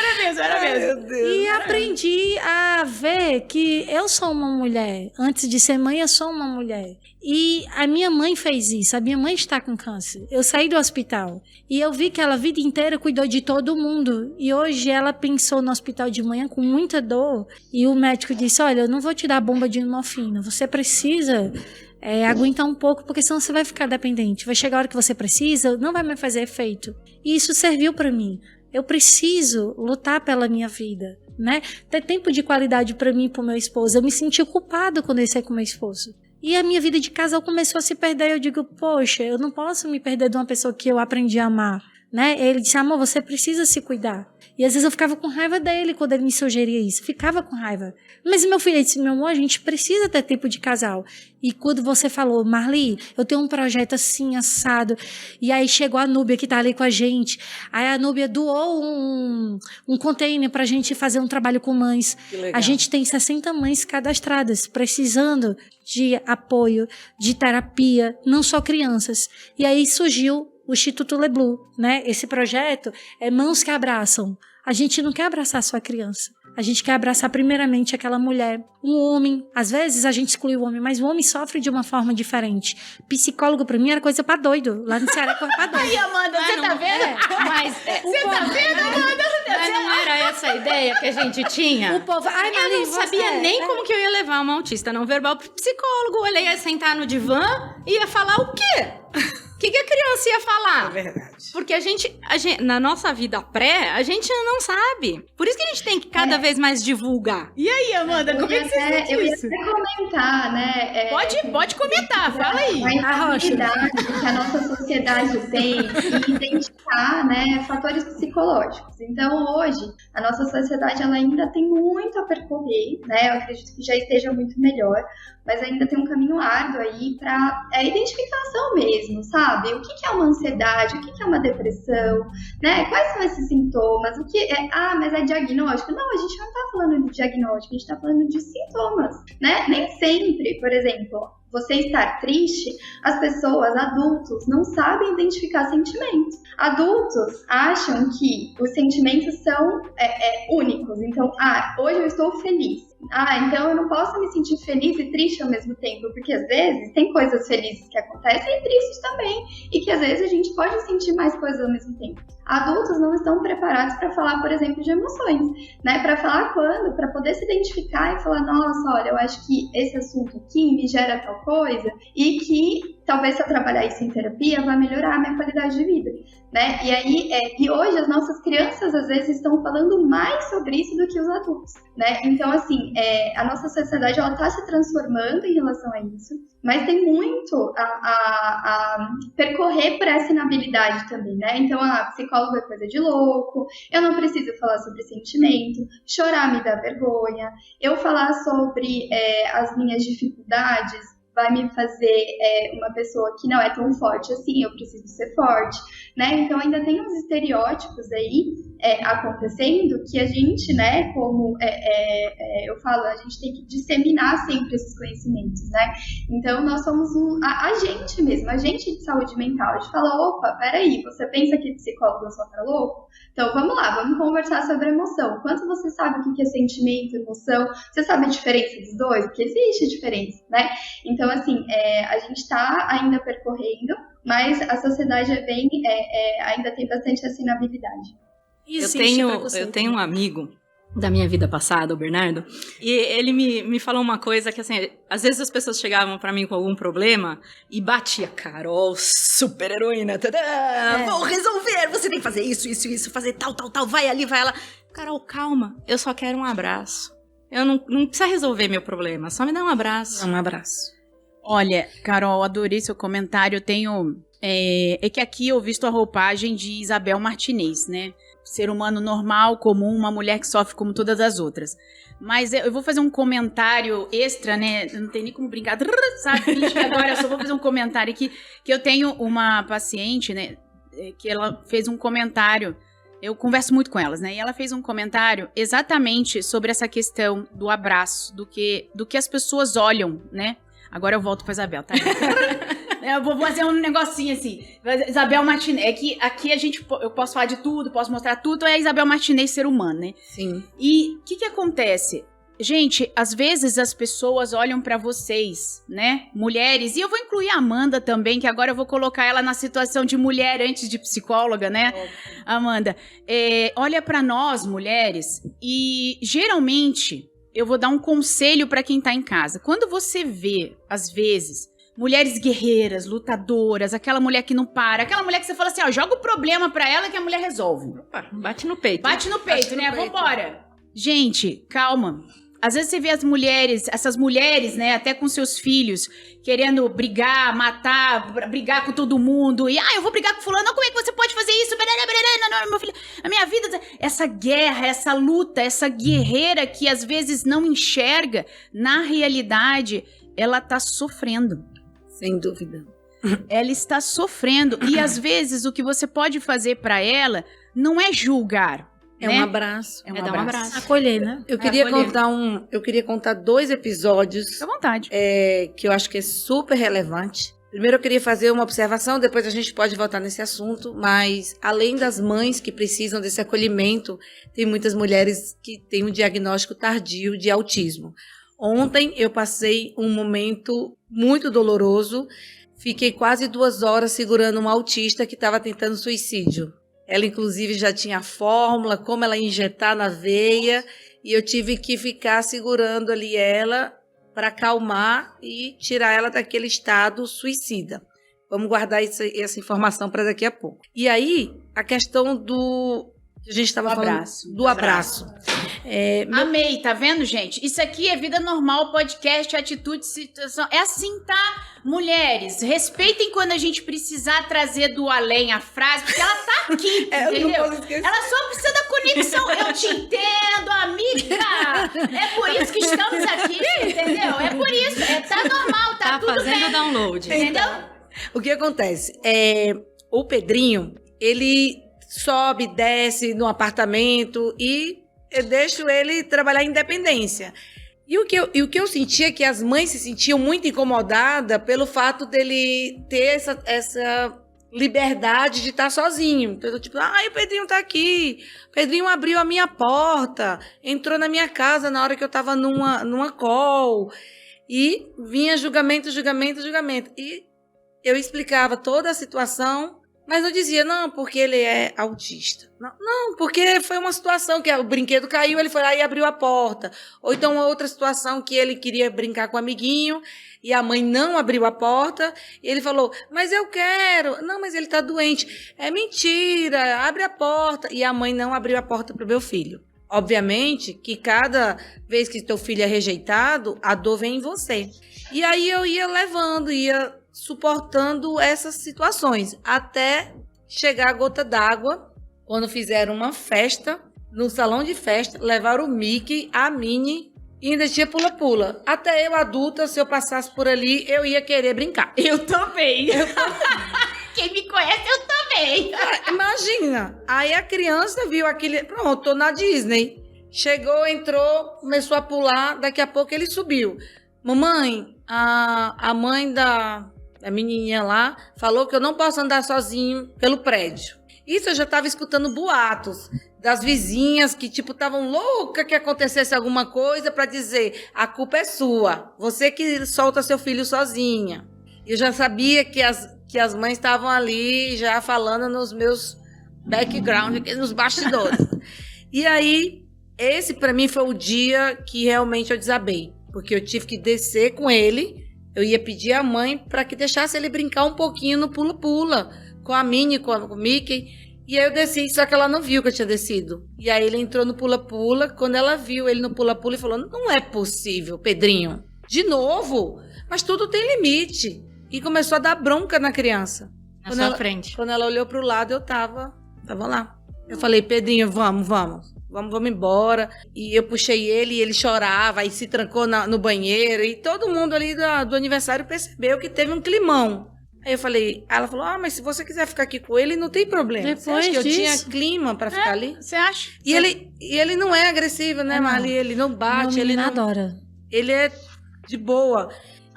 Meu Deus. E aprendi a ver que eu sou uma mulher. Antes de ser mãe, eu sou uma mulher. E a minha mãe fez isso. A minha mãe está com câncer. Eu saí do hospital. E eu vi que ela a vida inteira cuidou de todo mundo. E hoje ela pensou no hospital de manhã com muita dor. E o médico disse, olha, eu não vou te dar bomba de morfina. Você precisa... aguentar um pouco, porque senão você vai ficar dependente. Vai chegar a hora que você precisa, não vai mais fazer efeito. E isso serviu para mim. Eu preciso lutar pela minha vida, né? Ter tempo de qualidade para mim e pro meu esposo. Eu me senti culpada quando eu saí com meu esposo. E a minha vida de casal começou a se perder. Eu digo, poxa, eu não posso me perder de uma pessoa que eu aprendi a amar, né? Ele disse, amor, você precisa se cuidar. E às vezes eu ficava com raiva dele quando ele me sugeria isso. Eu ficava com raiva. Mas meu filho disse, meu amor, a gente precisa ter tempo de casal. E quando você falou, Marli, eu tenho um projeto assim, assado. E aí chegou a Núbia que tá ali com a gente. Aí a Núbia doou um container pra gente fazer um trabalho com mães. A gente tem 60 mães cadastradas, precisando de apoio, de terapia, não só crianças. E aí surgiu o Instituto Leblu, né? Esse projeto é Mãos que Abraçam. A gente não quer abraçar só a criança. A gente quer abraçar primeiramente aquela mulher, um homem. Às vezes a gente exclui o homem, mas o homem sofre de uma forma diferente. Psicólogo pra mim era coisa pra doido. Lá no Ceará é coisa pra doido. Aí, Amanda, você tá vendo? Mas Você tá vendo, Amanda? mas não era essa a ideia que a gente tinha? O povo... Ai, Eu Marli, não sabia nem como que eu ia levar uma autista não verbal pro psicólogo. Ele ia sentar no divã e ia falar o quê? O que a criança ia falar? É verdade. verdade. Porque a gente, na nossa vida pré, a gente não sabe. Por isso que a gente tem que cada vez mais divulgar. E aí, Amanda, como é que você sente Eu ia isso? até comentar, né? Pode comentar, fala aí. A habilidade que a nossa sociedade tem em identificar, né, fatores psicológicos. Então, hoje, a nossa sociedade ela ainda tem muito a percorrer, né? Eu acredito que já esteja muito melhor, mas ainda tem um caminho árduo aí para identificação mesmo, sabe? O que é uma ansiedade, o que é uma depressão, né? Quais são esses sintomas? O que é? Ah, mas é diagnóstico? Não, a gente não está falando de diagnóstico, a gente está falando de sintomas, né? Nem sempre, por exemplo, você estar triste, as pessoas, adultos, não sabem identificar sentimentos. Adultos acham que os sentimentos são únicos. Então, hoje eu estou feliz. Então eu não posso me sentir feliz e triste ao mesmo tempo, porque às vezes tem coisas felizes que acontecem e tristes também, e que às vezes a gente pode sentir mais coisas ao mesmo tempo. Adultos não estão preparados para falar, por exemplo, de emoções, né? Para falar quando, para poder se identificar e falar, nossa, olha, eu acho que esse assunto aqui me gera tal coisa, e que talvez se eu trabalhar isso em terapia vai melhorar a minha qualidade de vida, né? E aí, e hoje as nossas crianças às vezes estão falando mais sobre isso do que os adultos, né? Então, assim, a nossa sociedade ela está se transformando em relação a isso, mas tem muito a percorrer por essa inabilidade também, né? Então, psicólogo é coisa de louco, eu não preciso falar sobre sentimento, chorar me dá vergonha, eu falar sobre as minhas dificuldades vai me fazer uma pessoa que não é tão forte assim, eu preciso ser forte, né? Então ainda tem uns estereótipos aí acontecendo que a gente, né, como eu falo, a gente tem que disseminar sempre esses conhecimentos, né? Então nós somos a gente mesmo, agente de saúde mental. A gente fala, opa, peraí, você pensa que psicólogo é só pra louco? Então vamos lá, vamos conversar sobre emoção. Quanto você sabe o que é sentimento, emoção? Você sabe a diferença dos dois? Porque existe diferença, né? Então, assim, a gente está ainda percorrendo, mas a sociedade ainda tem bastante essa inabilidade. Eu tenho um amigo da minha vida passada, o Bernardo, e ele me falou uma coisa que, assim, às vezes as pessoas chegavam pra mim com algum problema e batia, Carol, super heroína, vou resolver, você tem que fazer isso, fazer tal, vai ali, vai lá. Carol, calma, eu só quero um abraço. Eu não precisa resolver meu problema, só me dá um abraço. Um abraço. Olha, Carol, adorei seu comentário. Eu tenho... É que aqui eu visto a roupagem de Isabel Martinez, né? Ser humano normal, comum, uma mulher que sofre como todas as outras. Mas eu vou fazer um comentário extra, né? Não tem nem como brincar, sabe? Que agora eu só vou fazer um comentário aqui. Que eu tenho uma paciente, né? Que ela fez um comentário. Eu converso muito com elas, né? E ela fez um comentário exatamente sobre essa questão do abraço, do que as pessoas olham, né? Agora eu volto pra Isabel, tá? Eu vou fazer um negocinho assim. Isabel Martinez. É que aqui eu posso falar de tudo, posso mostrar tudo. É a Isabel Martinez ser humano, né? Sim. E o que acontece? Gente, às vezes as pessoas olham pra vocês, né? Mulheres. E eu vou incluir a Amanda também, que agora eu vou colocar ela na situação de mulher antes de psicóloga, né? Amanda, olha pra nós, mulheres, e geralmente eu vou dar um conselho pra quem tá em casa. Quando você vê, às vezes, mulheres guerreiras, lutadoras, aquela mulher que não para, aquela mulher que você fala assim, ó, joga o problema pra ela que a mulher resolve. Opa, bate no peito. Bate no peito, né? Vambora. Gente, calma. Às vezes você vê essas mulheres, né, até com seus filhos, querendo brigar, matar, brigar com todo mundo. E, eu vou brigar com fulano, como é que você pode fazer isso? Não, meu filho, a minha vida... Essa guerra, essa luta, essa guerreira que às vezes não enxerga, na realidade, ela tá sofrendo. Sem dúvida. Ela está sofrendo. E às vezes o que você pode fazer pra ela não é julgar. É né? um abraço. Dar um abraço. Acolher, né? Eu queria contar 2 episódios Fica à vontade. que eu acho que é super relevante. Primeiro eu queria fazer uma observação, depois a gente pode voltar nesse assunto, mas além das mães que precisam desse acolhimento, tem muitas mulheres que têm um diagnóstico tardio de autismo. Ontem eu passei um momento muito doloroso, fiquei quase 2 horas segurando uma autista que estava tentando suicídio. Ela, inclusive, já tinha a fórmula, como ela injetar na veia, e eu tive que ficar segurando ali ela para acalmar e tirar ela daquele estado suicida. Vamos guardar essa informação para daqui a pouco. E aí, a questão do... A gente estava falando do abraço. Amei, tá vendo, gente? Isso aqui é Vida Normal, podcast, atitude, situação. É assim, tá? Mulheres, respeitem quando a gente precisar trazer do além a frase, porque ela tá aqui, entendeu? Ela só precisa da conexão. Eu te entendo, amiga! É por isso que estamos aqui, entendeu? É por isso. Tá normal, tá tudo fazendo bem. download. Entendeu? O que acontece? O Pedrinho, ele sobe, desce no apartamento e eu deixo ele trabalhar em independência. E o que eu sentia é que as mães se sentiam muito incomodadas pelo fato dele ter essa liberdade de estar sozinho. Então, tipo, o Pedrinho tá aqui. O Pedrinho abriu a minha porta, entrou na minha casa na hora que eu tava numa call. E vinha julgamento. E eu explicava toda a situação, mas não dizia, não, porque ele é autista. Não, porque foi uma situação que o brinquedo caiu, ele foi lá e abriu a porta. Ou então uma outra situação que ele queria brincar com o amiguinho e a mãe não abriu a porta. E ele falou, mas eu quero. Não, mas ele está doente. É mentira, abre a porta. E a mãe não abriu a porta para o meu filho. Obviamente que cada vez que teu filho é rejeitado, a dor vem em você. E aí eu ia levando, ia suportando essas situações, até chegar a gota d'água, quando fizeram uma festa, no salão de festa, levaram o Mickey, a Minnie, e ainda tinha pula-pula. Até eu, adulta, se eu passasse por ali, eu ia querer brincar. Eu também. Quem me conhece, eu também. Imagina, aí a criança viu aquele... Pronto, tô na Disney. Chegou, entrou, começou a pular, daqui a pouco ele subiu. Mamãe, a mãe da menininha lá falou que eu não posso andar sozinho pelo prédio. Isso eu já estava escutando boatos das vizinhas que, tipo, estavam loucas que acontecesse alguma coisa para dizer, a culpa é sua, você que solta seu filho sozinha. Eu já sabia que as mães estavam ali já falando nos meus background, nos bastidores. E aí, esse para mim foi o dia que realmente eu desabei, porque eu tive que descer com ele. Eu ia pedir à mãe para que deixasse ele brincar um pouquinho no pula-pula, com a Minnie, com o Mickey. E aí eu desci, só que ela não viu que eu tinha descido. E aí ele entrou no pula-pula. Quando ela viu ele no pula-pula, e falou, não é possível, Pedrinho. De novo? Mas tudo tem limite. E começou a dar bronca na criança. Na sua frente. Quando ela olhou para o lado, eu tava lá. Eu falei, Pedrinho, vamos embora. E eu puxei ele e ele chorava, aí se trancou no banheiro. E todo mundo ali do aniversário percebeu que teve um climão. Aí eu falei, ela falou, mas se você quiser ficar aqui com ele, não tem problema. Depois você acha que eu disso, tinha clima para ficar ali? Você acha? E ele não é agressivo, né, Marli? Ele não bate, ele não adora. Ele é de boa.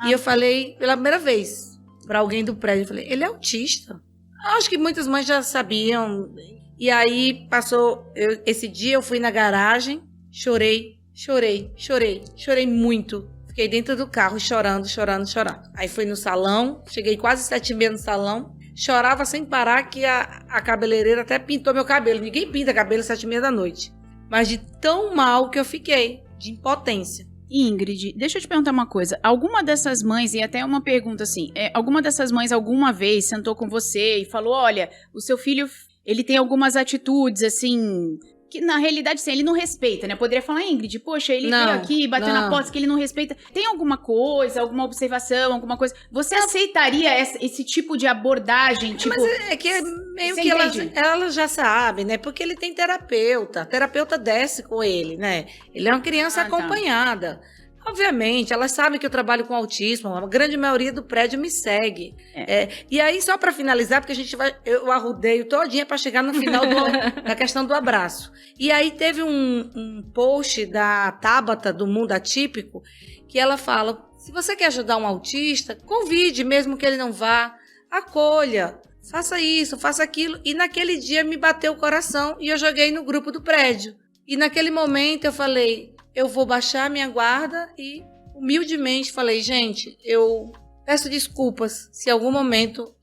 E eu falei pela primeira vez para alguém do prédio, eu falei, ele é autista. Acho que muitas mães já sabiam. E aí passou, esse dia eu fui na garagem, chorei muito. Fiquei dentro do carro chorando. Aí fui no salão, cheguei quase 7h30 no salão, chorava sem parar que a cabeleireira até pintou meu cabelo. Ninguém pinta cabelo 7h30 da noite. Mas de tão mal que eu fiquei, de impotência. Ingrid, deixa eu te perguntar uma coisa. Alguma dessas mães, e até uma pergunta assim, alguma dessas mães alguma vez sentou com você e falou, olha, o seu filho, ele tem algumas atitudes assim... que na realidade, assim, ele não respeita, né? Poderia falar, Ingrid, poxa, ele veio aqui, bateu na porta, que ele não respeita. Tem alguma coisa, alguma observação, alguma coisa? Você aceitaria esse tipo de abordagem? Tipo, mas é que meio que ela já sabe, né? Porque ele tem terapeuta. A terapeuta desce com ele, né? Ele é uma criança acompanhada. Obviamente, elas sabem que eu trabalho com autismo, a grande maioria do prédio me segue. E aí, só para finalizar, porque eu arrudeio todinha para chegar no final da questão do abraço. E aí teve um post da Tabata, do Mundo Atípico, que ela fala, se você quer ajudar um autista, convide, mesmo que ele não vá, acolha, faça isso, faça aquilo. E naquele dia me bateu o coração e eu joguei no grupo do prédio. E naquele momento eu falei... eu vou baixar minha guarda e, humildemente, falei, gente, eu peço desculpas se em algum momento...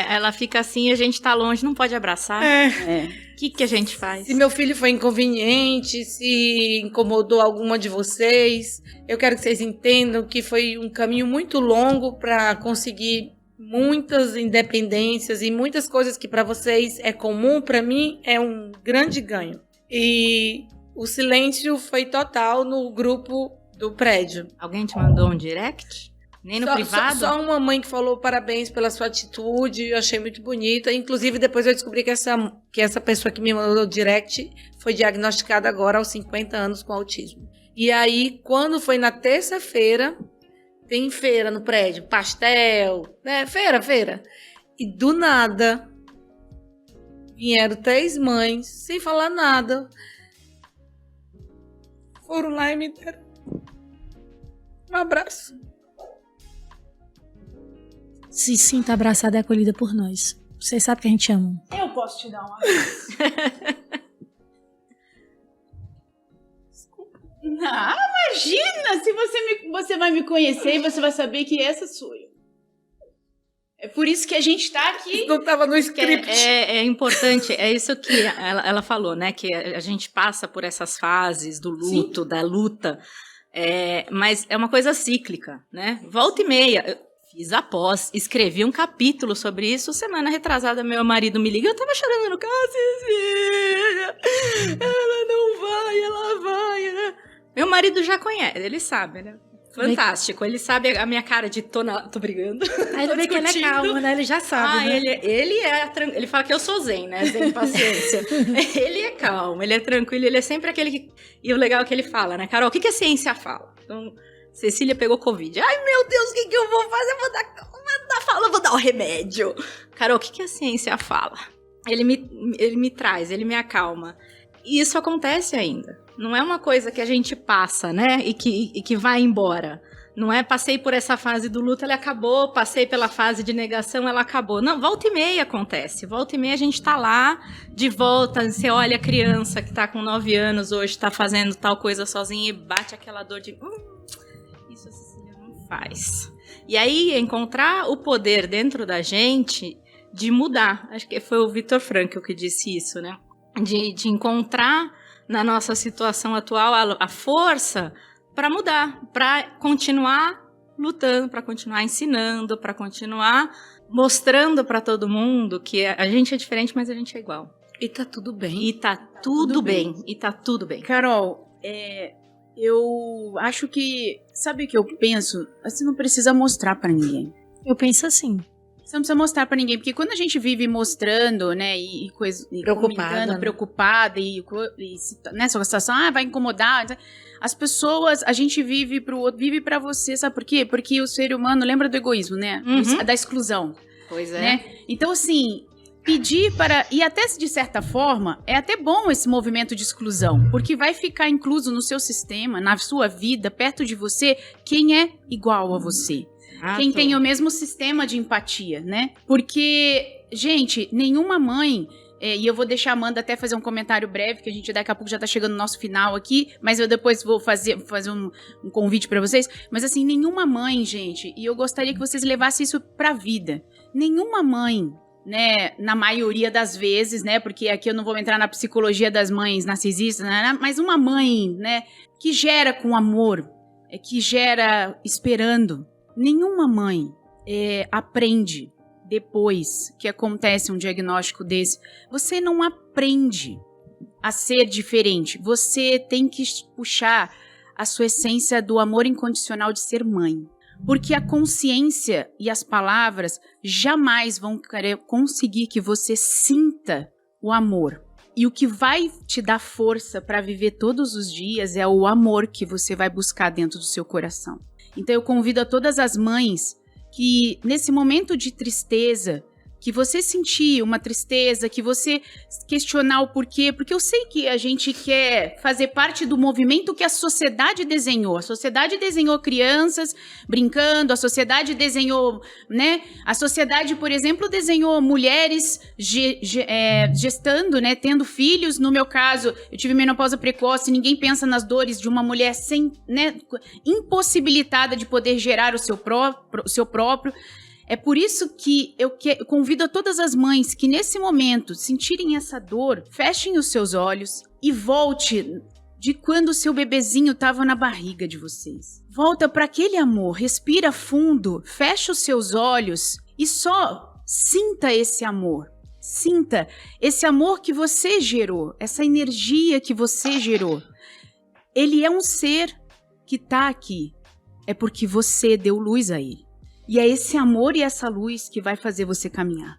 ela fica assim, a gente tá longe, não pode abraçar. O que a gente faz? Se meu filho foi inconveniente, se incomodou alguma de vocês, eu quero que vocês entendam que foi um caminho muito longo para conseguir muitas independências e muitas coisas que para vocês é comum, para mim é um grande ganho. E o silêncio foi total no grupo do prédio. Alguém te mandou um direct? Nem no privado? Só uma mãe que falou parabéns pela sua atitude, eu achei muito bonita. Inclusive, depois eu descobri que essa pessoa que me mandou o direct foi diagnosticada agora aos 50 anos com autismo. E aí, quando foi na terça-feira, tem feira no prédio, pastel, né? Feira. E do nada, vieram 3 mães, sem falar nada. Foram lá e me deram um abraço. Se sinta abraçada e acolhida por nós. Vocês sabem que a gente ama. Eu posso te dar um abraço. Não, imagina! Se você vai me conhecer e você vai saber que essa sou eu. É por isso que a gente tá aqui. Não estava no script. É importante, é isso que ela falou, né? Que a gente passa por essas fases do luto, da luta. Mas é uma coisa cíclica, né? Volta e meia. Fiz a pós, escrevi um capítulo sobre isso. Semana retrasada, meu marido me liga. Eu tava chorando no carro. Ela não vai, ela vai, né? Meu marido já conhece, ele sabe, né? Fantástico, ele sabe a minha cara de tô brigando. Ainda bem que ele é calmo, né? Ele já sabe, né? Ele fala que eu sou zen, né? Zen paciência. Ele é calmo, ele é tranquilo, ele é sempre aquele que... E o legal é que ele fala, né? Carol, o que a ciência fala? Então, Cecília pegou Covid. Ai, meu Deus, o que eu vou fazer? Eu vou dar o remédio. Carol, o que a ciência fala? Ele me traz, ele me acalma. E isso acontece ainda. Não é uma coisa que a gente passa, né? E que vai embora. Não é passei por essa fase do luto, ela acabou. Passei pela fase de negação, ela acabou. Não, volta e meia acontece. Volta e meia a gente tá lá, de volta. Você olha a criança que tá com 9 anos hoje, tá fazendo tal coisa sozinha e bate aquela dor de... isso a Cecília não faz. E aí, encontrar o poder dentro da gente de mudar. Acho que foi o Viktor Frankl que disse isso, né? De encontrar na nossa situação atual a força para mudar, para continuar lutando, para continuar ensinando, para continuar mostrando para todo mundo que a gente é diferente, mas a gente é igual. E tá tudo bem. E tá tudo bem. E tá tudo bem. Carol, eu acho que... Sabe o que eu penso? Você não precisa mostrar pra ninguém. Eu penso assim. Você não precisa mostrar pra ninguém, porque quando a gente vive mostrando, né, e preocupada, nessa situação, vai incomodar, as pessoas, a gente vive pro outro, vive pra você, sabe por quê? Porque o ser humano lembra do egoísmo, né? Da exclusão. Pois é. Né? Então, assim, pedir para... E até, de certa forma, é até bom esse movimento de exclusão, porque vai ficar incluso no seu sistema, na sua vida, perto de você, quem é igual a você. Quem tem o mesmo sistema de empatia, né? Porque, gente, nenhuma mãe... e eu vou deixar a Amanda até fazer um comentário breve, que a gente daqui a pouco já tá chegando no nosso final aqui, mas eu depois vou fazer um convite pra vocês. Mas assim, nenhuma mãe, gente, e eu gostaria que vocês levassem isso pra vida. Nenhuma mãe, né, na maioria das vezes, né, porque aqui eu não vou entrar na psicologia das mães narcisistas, né, mas uma mãe, né, que gera com amor, que gera esperando. Nenhuma mãe aprende depois que acontece um diagnóstico desse. Você não aprende a ser diferente. Você tem que puxar a sua essência do amor incondicional de ser mãe. Porque a consciência e as palavras jamais vão conseguir que você sinta o amor. E o que vai te dar força para viver todos os dias é o amor que você vai buscar dentro do seu coração. Então eu convido a todas as mães que nesse momento de tristeza, que você sentir uma tristeza, que você questionar o porquê, porque eu sei que a gente quer fazer parte do movimento que a sociedade desenhou. A sociedade desenhou crianças brincando, a sociedade desenhou, né? A sociedade, por exemplo, desenhou mulheres gestando, né? Tendo filhos. No meu caso, eu tive menopausa precoce, ninguém pensa nas dores de uma mulher impossibilitada de poder gerar o seu próprio. É por isso que eu convido a todas as mães que nesse momento sentirem essa dor, fechem os seus olhos e volte de quando o seu bebezinho estava na barriga de vocês. Volta para aquele amor, respira fundo, fecha os seus olhos e só sinta esse amor. Sinta esse amor que você gerou, essa energia que você gerou. Ele é um ser que está aqui. É porque você deu luz a ele. E é esse amor e essa luz que vai fazer você caminhar.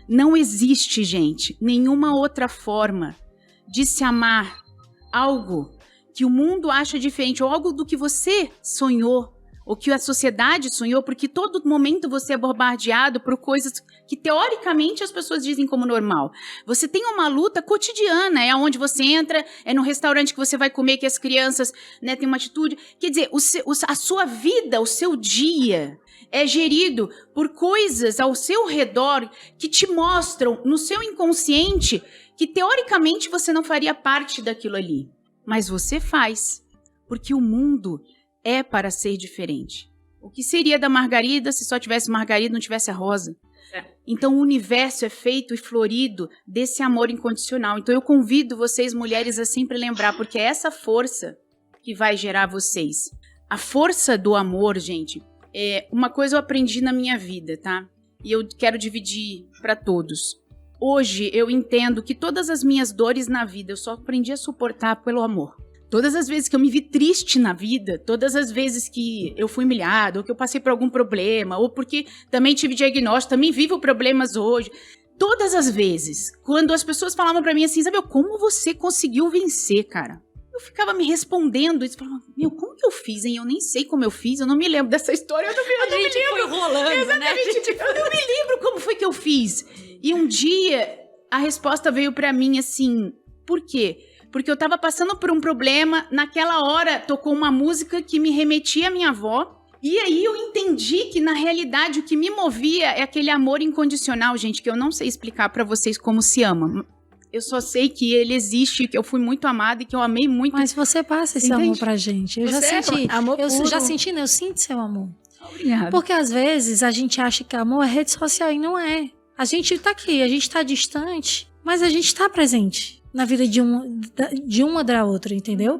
Não existe, gente, nenhuma outra forma de se amar algo que o mundo acha diferente, ou algo do que você sonhou, ou que a sociedade sonhou, porque todo momento você é bombardeado por coisas que teoricamente as pessoas dizem como normal. Você tem uma luta cotidiana, é onde você entra, é no restaurante que você vai comer, que as crianças, né, têm uma atitude. Quer dizer, a sua vida, o seu dia é gerido por coisas ao seu redor que te mostram no seu inconsciente que teoricamente você não faria parte daquilo ali. Mas você faz, porque o mundo é para ser diferente. O que seria da Margarida se só tivesse Margarida e não tivesse a Rosa? Então o universo é feito e florido desse amor incondicional. Então eu convido vocês, mulheres, a sempre lembrar, porque é essa força que vai gerar vocês. A força do amor, gente, uma coisa eu aprendi na minha vida, tá? E eu quero dividir para todos. Hoje eu entendo que todas as minhas dores na vida eu só aprendi a suportar pelo amor. Todas as vezes que eu me vi triste na vida, todas as vezes que eu fui humilhada, ou que eu passei por algum problema, ou porque também tive diagnóstico, também vivo problemas hoje. Todas as vezes, quando as pessoas falavam pra mim assim, Isabel, como você conseguiu vencer, cara? Eu ficava me respondendo isso, falava, meu, como que eu fiz, hein? Eu nem sei como eu fiz, eu não me lembro dessa história, eu não me lembro. Foi rolando, exatamente, né? Eu não me lembro como foi que eu fiz. E um dia, a resposta veio pra mim assim, por quê? Porque eu tava passando por um problema, naquela hora tocou uma música que me remetia à minha avó, e aí eu entendi que na realidade o que me movia é aquele amor incondicional, gente, que eu não sei explicar pra vocês como se ama. Eu só sei que ele existe, que eu fui muito amada e que eu amei muito. Mas você passa esse amor pra gente. Eu já senti. Eu já senti, né? Eu sinto seu amor. Obrigada. Porque às vezes a gente acha que amor é rede social e não é. A gente tá aqui, a gente tá distante, mas a gente tá presente na vida de uma da outra, entendeu?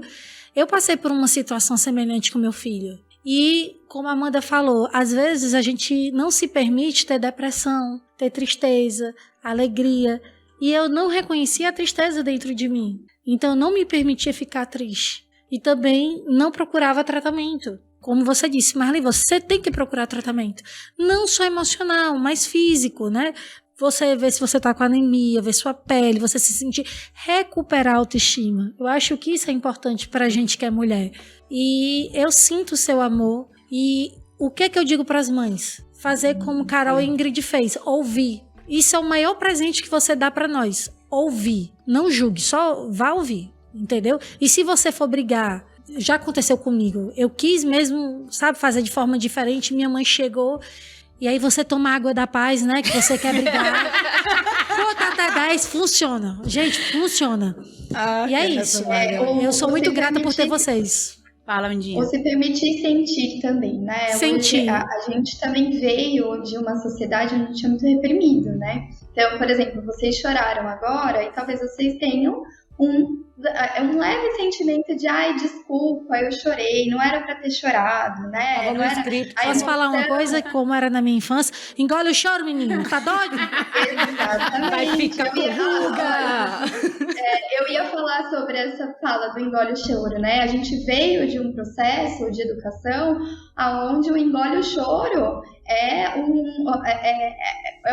Eu passei por uma situação semelhante com meu filho. E, como a Amanda falou, às vezes a gente não se permite ter depressão, ter tristeza, alegria. E eu não reconhecia a tristeza dentro de mim. Então, eu não me permitia ficar triste. E também não procurava tratamento. Como você disse, Marli, você tem que procurar tratamento. Não só emocional, mas físico, né? Você vê se você tá com anemia, ver sua pele, você se sentir, recuperar a autoestima. Eu acho que isso é importante pra gente que é mulher. E eu sinto o seu amor. E o que é que eu digo pras mães? Fazer como Carol e Ingrid fez, ouvir. Isso é o maior presente que você dá pra nós. Ouvir. Não julgue, só vá ouvir, entendeu? E se você for brigar, já aconteceu comigo. Eu quis mesmo, sabe, fazer de forma diferente. Minha mãe chegou... E aí você toma água da paz, né? Que você quer brigar. Conta até 10, funciona. Gente, funciona. E é isso. Eu sou muito grata por ter vocês. Fala, Andinha. Ou se permitir sentir também, né? Sentir. Hoje, a gente também veio de uma sociedade onde a gente é muito reprimido, né? Então, por exemplo, vocês choraram agora e talvez vocês tenham um leve sentimento de ai, desculpa, eu chorei, não era pra ter chorado, né? Não era... Posso falar uma coisa como era na minha infância? Engole o choro, menino, tá doido? Exatamente. Vai ficar com ruga. Eu ia falar sobre essa fala do engole o choro, né? A gente veio de um processo de educação onde o engole o choro é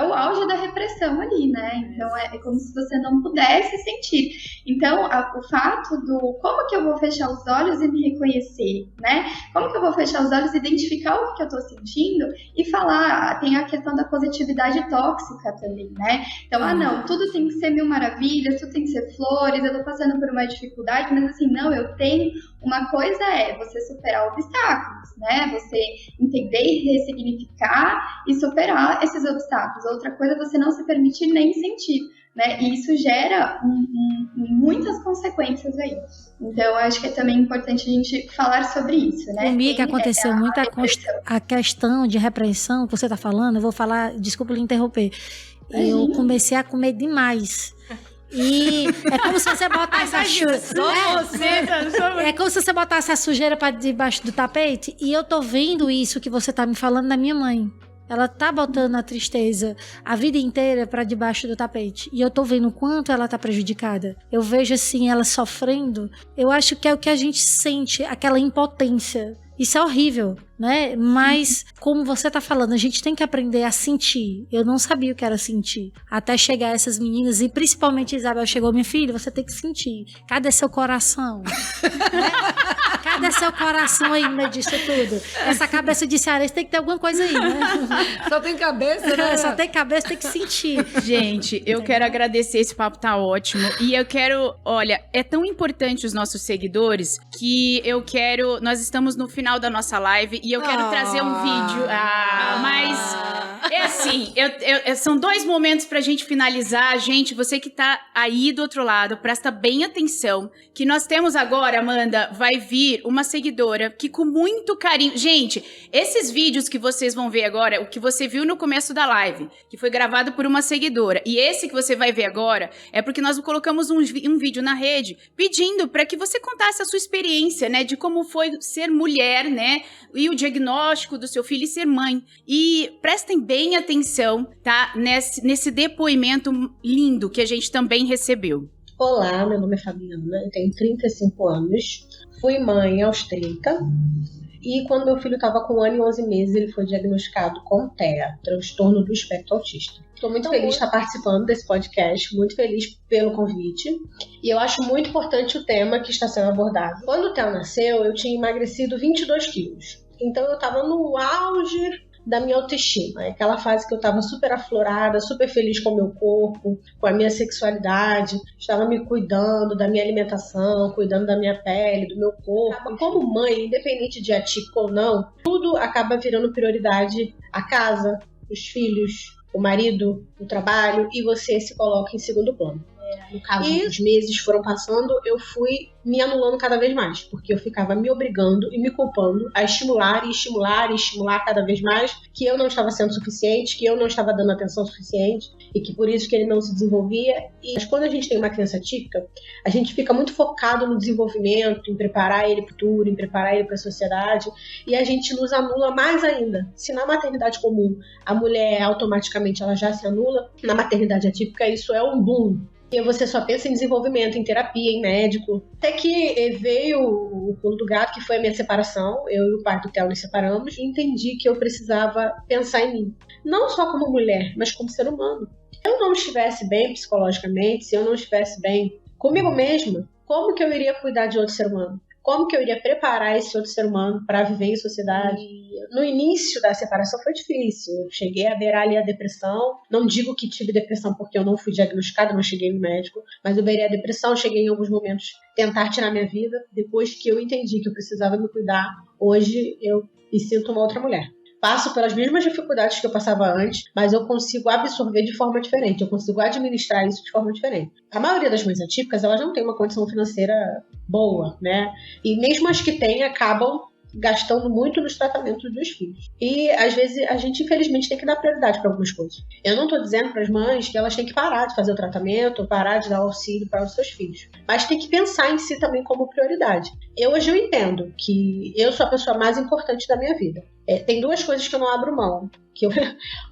o auge da repressão ali, né? Então é como se você não pudesse sentir. Então o fato do como que eu vou fechar os olhos e me reconhecer, né? Como que eu vou fechar os olhos e identificar o que eu tô sentindo e falar, tem a questão da positividade tóxica também, né? Então, não, tudo tem que ser mil maravilhas, tudo tem que ser flores, eu tô passando por uma dificuldade, mas assim, não, eu tenho, uma coisa é você superar obstáculos, né? Você entender e ressignificar e superar esses obstáculos. Outra coisa é você não se permitir nem sentir, né? E isso gera muitas consequências aí. Então, acho que é também importante a gente falar sobre isso, né? Comigo aconteceu a questão de repressão que você está falando. Eu vou falar, desculpa lhe interromper. Eu comecei a comer demais. E é como se você botasse é como se você botasse a sujeira para debaixo do tapete. E eu tô vendo isso que você tá me falando da minha mãe. Ela tá botando a tristeza a vida inteira pra debaixo do tapete. E eu tô vendo o quanto ela tá prejudicada. Eu vejo, assim, ela sofrendo. Eu acho que é o que a gente sente, aquela impotência. Isso é horrível, né? Mas, como você tá falando, a gente tem que aprender a sentir. Eu não sabia o que era sentir. Até chegar essas meninas, e principalmente Isabel chegou, minha filha, você tem que sentir. Cadê seu coração? Né? Cadê seu coração aí no meio disso tudo? Essa cabeça de cearense tem que ter alguma coisa aí, né? Só tem cabeça, né? Só tem cabeça, tem que sentir. Gente, eu quero agradecer, esse papo tá ótimo. E eu quero, olha, é tão importante os nossos seguidores que eu quero, nós estamos no final da nossa live e eu quero trazer um vídeo. Mas é assim, são 2 momentos pra gente finalizar. Gente, você que tá aí do outro lado, presta bem atenção, que nós temos agora, Amanda, vai vir uma seguidora que com muito carinho... Gente, esses vídeos que vocês vão ver agora, o que você viu no começo da live, que foi gravado por uma seguidora, e esse que você vai ver agora, é porque nós colocamos um vídeo na rede pedindo para que você contasse a sua experiência, né, de como foi ser mulher, né, e o diagnóstico do seu filho e ser mãe. E prestem bem atenção, tá, nesse depoimento lindo que a gente também recebeu. Olá, meu nome é Fabiana, eu tenho 35 anos, fui mãe aos 30 e quando meu filho estava com 1 ano e 11 meses, ele foi diagnosticado com TEA, transtorno do espectro autista. Estou muito feliz de estar participando desse podcast, muito feliz pelo convite e eu acho muito importante o tema que está sendo abordado. Quando o Theo nasceu, eu tinha emagrecido 22 quilos, então eu estava no auge da minha autoestima, aquela fase que eu estava super aflorada, super feliz com o meu corpo, com a minha sexualidade, estava me cuidando da minha alimentação, cuidando da minha pele, do meu corpo. Como mãe, independente de atípico ou não, tudo acaba virando prioridade: a casa, os filhos, o marido, o trabalho, e você se coloca em segundo plano. No caso, os meses foram passando, eu fui me anulando cada vez mais, porque eu ficava me obrigando e me culpando a estimular cada vez mais que eu não estava sendo suficiente, que eu não estava dando atenção suficiente e que por isso que ele não se desenvolvia. Mas quando a gente tem uma criança típica, a gente fica muito focado no desenvolvimento, em preparar ele para o futuro, em preparar ele para a sociedade, e a gente nos anula mais ainda. Se na maternidade comum a mulher automaticamente ela já se anula, na maternidade atípica isso é um boom. E você só pensa em desenvolvimento, em terapia, em médico. Até que veio o pulo do gato, que foi a minha separação. Eu e o pai do Theo nos separamos e entendi que eu precisava pensar em mim. Não só como mulher, mas como ser humano. Se eu não estivesse bem psicologicamente, se eu não estivesse bem comigo mesma, como que eu iria cuidar de outro ser humano? Como que eu iria preparar esse outro ser humano para viver em sociedade? No início da separação foi difícil. Eu cheguei a beirar ali a depressão. Não digo que tive depressão porque eu não fui diagnosticada, não cheguei no médico, mas eu beirei a depressão, cheguei em alguns momentos tentar tirar minha vida. Depois que eu entendi que eu precisava me cuidar, hoje eu me sinto uma outra mulher. Passo pelas mesmas dificuldades que eu passava antes, mas eu consigo absorver de forma diferente, eu consigo administrar isso de forma diferente. A maioria das mães atípicas, elas não tem uma condição financeira boa, né? E mesmo as que têm, acabam gastando muito nos tratamentos dos filhos. E, às vezes, a gente, infelizmente, tem que dar prioridade para algumas coisas. Eu não estou dizendo para as mães que elas têm que parar de fazer o tratamento, parar de dar auxílio para os seus filhos. Mas tem que pensar em si também como prioridade. Hoje eu entendo que eu sou a pessoa mais importante da minha vida. Tem 2 coisas que eu não abro mão.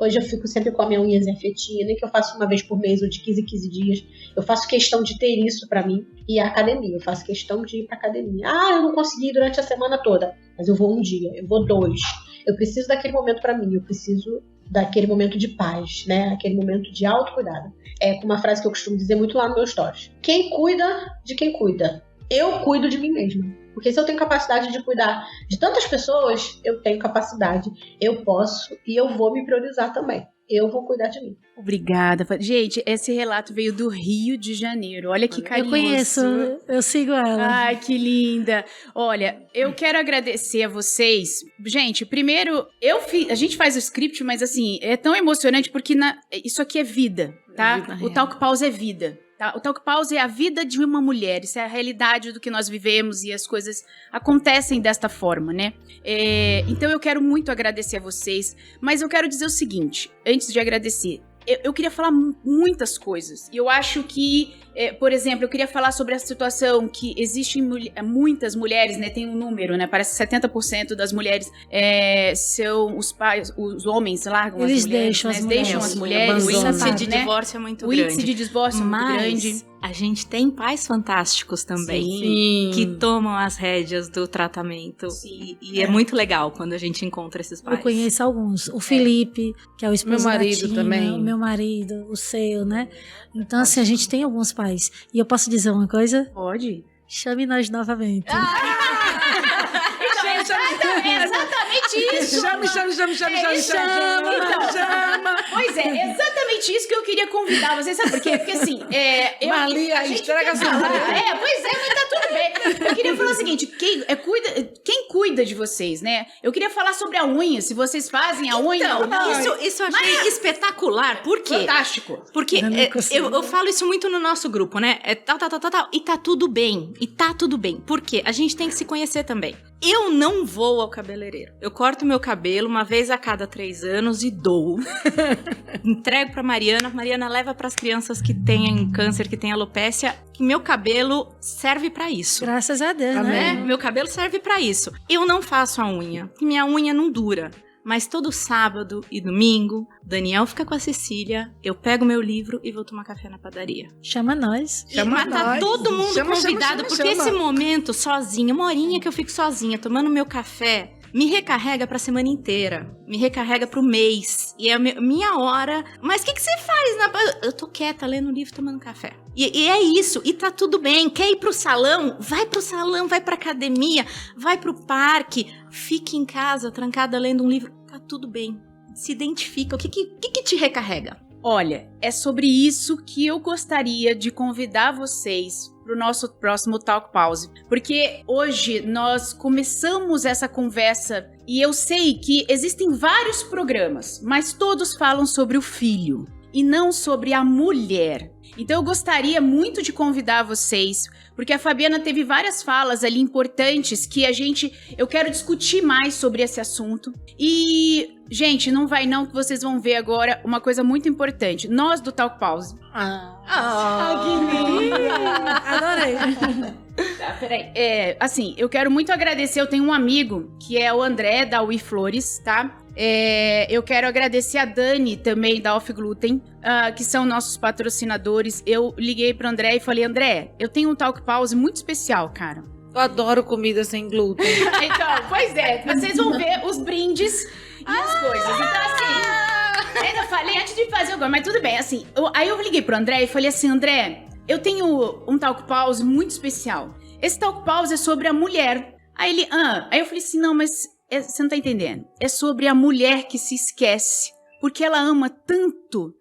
Hoje eu fico sempre com a minha unhazinha fetina, que eu faço uma vez por mês ou de 15 em 15 dias. Eu faço questão de ter isso pra mim. E a academia, eu faço questão de ir pra academia. Eu não consegui ir durante a semana toda, mas eu vou um dia, eu vou 2. Eu preciso daquele momento pra mim, eu preciso daquele momento de paz, né? Aquele momento de autocuidado. Com uma frase que eu costumo dizer muito lá no meu stories. Quem cuida de quem cuida? Eu cuido de mim mesma. Porque se eu tenho capacidade de cuidar de tantas pessoas, eu tenho capacidade, eu posso e eu vou me priorizar também. Eu vou cuidar de mim. Obrigada. Gente, esse relato veio do Rio de Janeiro. Olha que carinhoso. Eu conheço, eu sigo ela. Ai, que linda. Olha, eu quero agradecer a vocês. Gente, primeiro, a gente faz o script, mas assim, é tão emocionante porque isso aqui é vida, tá? O Talk Pause é vida. Tá? O Talk Pause é a vida de uma mulher, isso é a realidade do que nós vivemos e as coisas acontecem desta forma, né? Então eu quero muito agradecer a vocês, mas eu quero dizer o seguinte, antes de agradecer, eu queria falar muitas coisas. E eu acho que, por exemplo, eu queria falar sobre a situação que existem muitas mulheres, né? Tem um número, né? Parece que 70% das mulheres são os pais, os homens largam Eles as mulheres. deixam As mulheres. O índice de né? divórcio é muito O grande. índice de divórcio é muito grande. A gente tem pais fantásticos também. Sim. Que tomam as rédeas do tratamento. E é muito legal quando a gente encontra esses pais. Eu conheço alguns. O Felipe, que é o esposo Meu marido da Tina, também. o meu marido, o seu, né? Então, assim, a gente tem alguns pais. E eu posso dizer uma coisa? Pode. Chame nós novamente. É exatamente isso. Chama. Pois é, exatamente isso que eu queria convidar vocês. Sabe por quê? Porque assim, Malia, estraga a surpresa. Pois é, mas tá tudo bem. Eu queria falar o seguinte, quem cuida de vocês, né? Eu queria falar sobre a unha, se vocês fazem a unha ou não. Isso eu achei espetacular. Por quê? Fantástico. Porque eu falo isso muito no nosso grupo, né? Tal. E tá tudo bem. Por quê? A gente tem que se conhecer também. Eu não vou ao cabeleireiro. Eu corto meu cabelo uma vez a cada 3 anos e dou. Entrego pra Mariana. Mariana leva pras crianças que têm câncer, que têm alopécia. Que meu cabelo serve pra isso. Graças a Deus, Né? né? Meu cabelo serve pra isso. Eu não faço a unha. Minha unha não dura. Mas todo sábado e domingo, Daniel fica com a Cecília, eu pego meu livro e vou tomar café na padaria. Chama nós. Mas tá todo mundo convidado, porque esse momento sozinha, uma horinha que eu fico sozinha, tomando meu café, me recarrega pra semana inteira. Me recarrega pro mês. E é a minha hora. Mas o que você faz? Eu tô quieta, lendo livro, tomando café. E é isso. E tá tudo bem. Quer ir pro salão? Vai pro salão, vai pra academia, vai pro parque. Fique em casa, trancada, lendo um livro. Tá tudo bem. Se identifica. O que te recarrega? Olha, é sobre isso que eu gostaria de convidar vocês para o nosso próximo Talk Pause. Porque hoje nós começamos essa conversa e eu sei que existem vários programas, mas todos falam sobre o filho e não sobre a mulher. Então eu gostaria muito de convidar vocês, porque a Fabiana teve várias falas ali importantes que eu quero discutir mais sobre esse assunto. E, gente, não vai não, que vocês vão ver agora uma coisa muito importante. Nós do Talk Pause. Que lindo! Adorei. Tá, peraí. Assim, eu quero muito agradecer. Eu tenho um amigo que é o André da Ui Flores, tá? Eu quero agradecer a Dani também da Off Gluten, que são nossos patrocinadores. Eu liguei pro André e falei: André, eu tenho um Talk Pause muito especial, cara. Eu adoro comida sem glúten. Então, pois é, vocês vão ver os brindes e as coisas. Então, assim, ainda falei antes de fazer agora, mas tudo bem, assim. Aí eu liguei pro André e falei assim: André, eu tenho um Talk Pause muito especial. Esse Talk Pause é sobre a mulher. Aí ele, Aí eu falei assim: não, mas você não tá entendendo. É sobre a mulher que se esquece. Porque ela ama tanto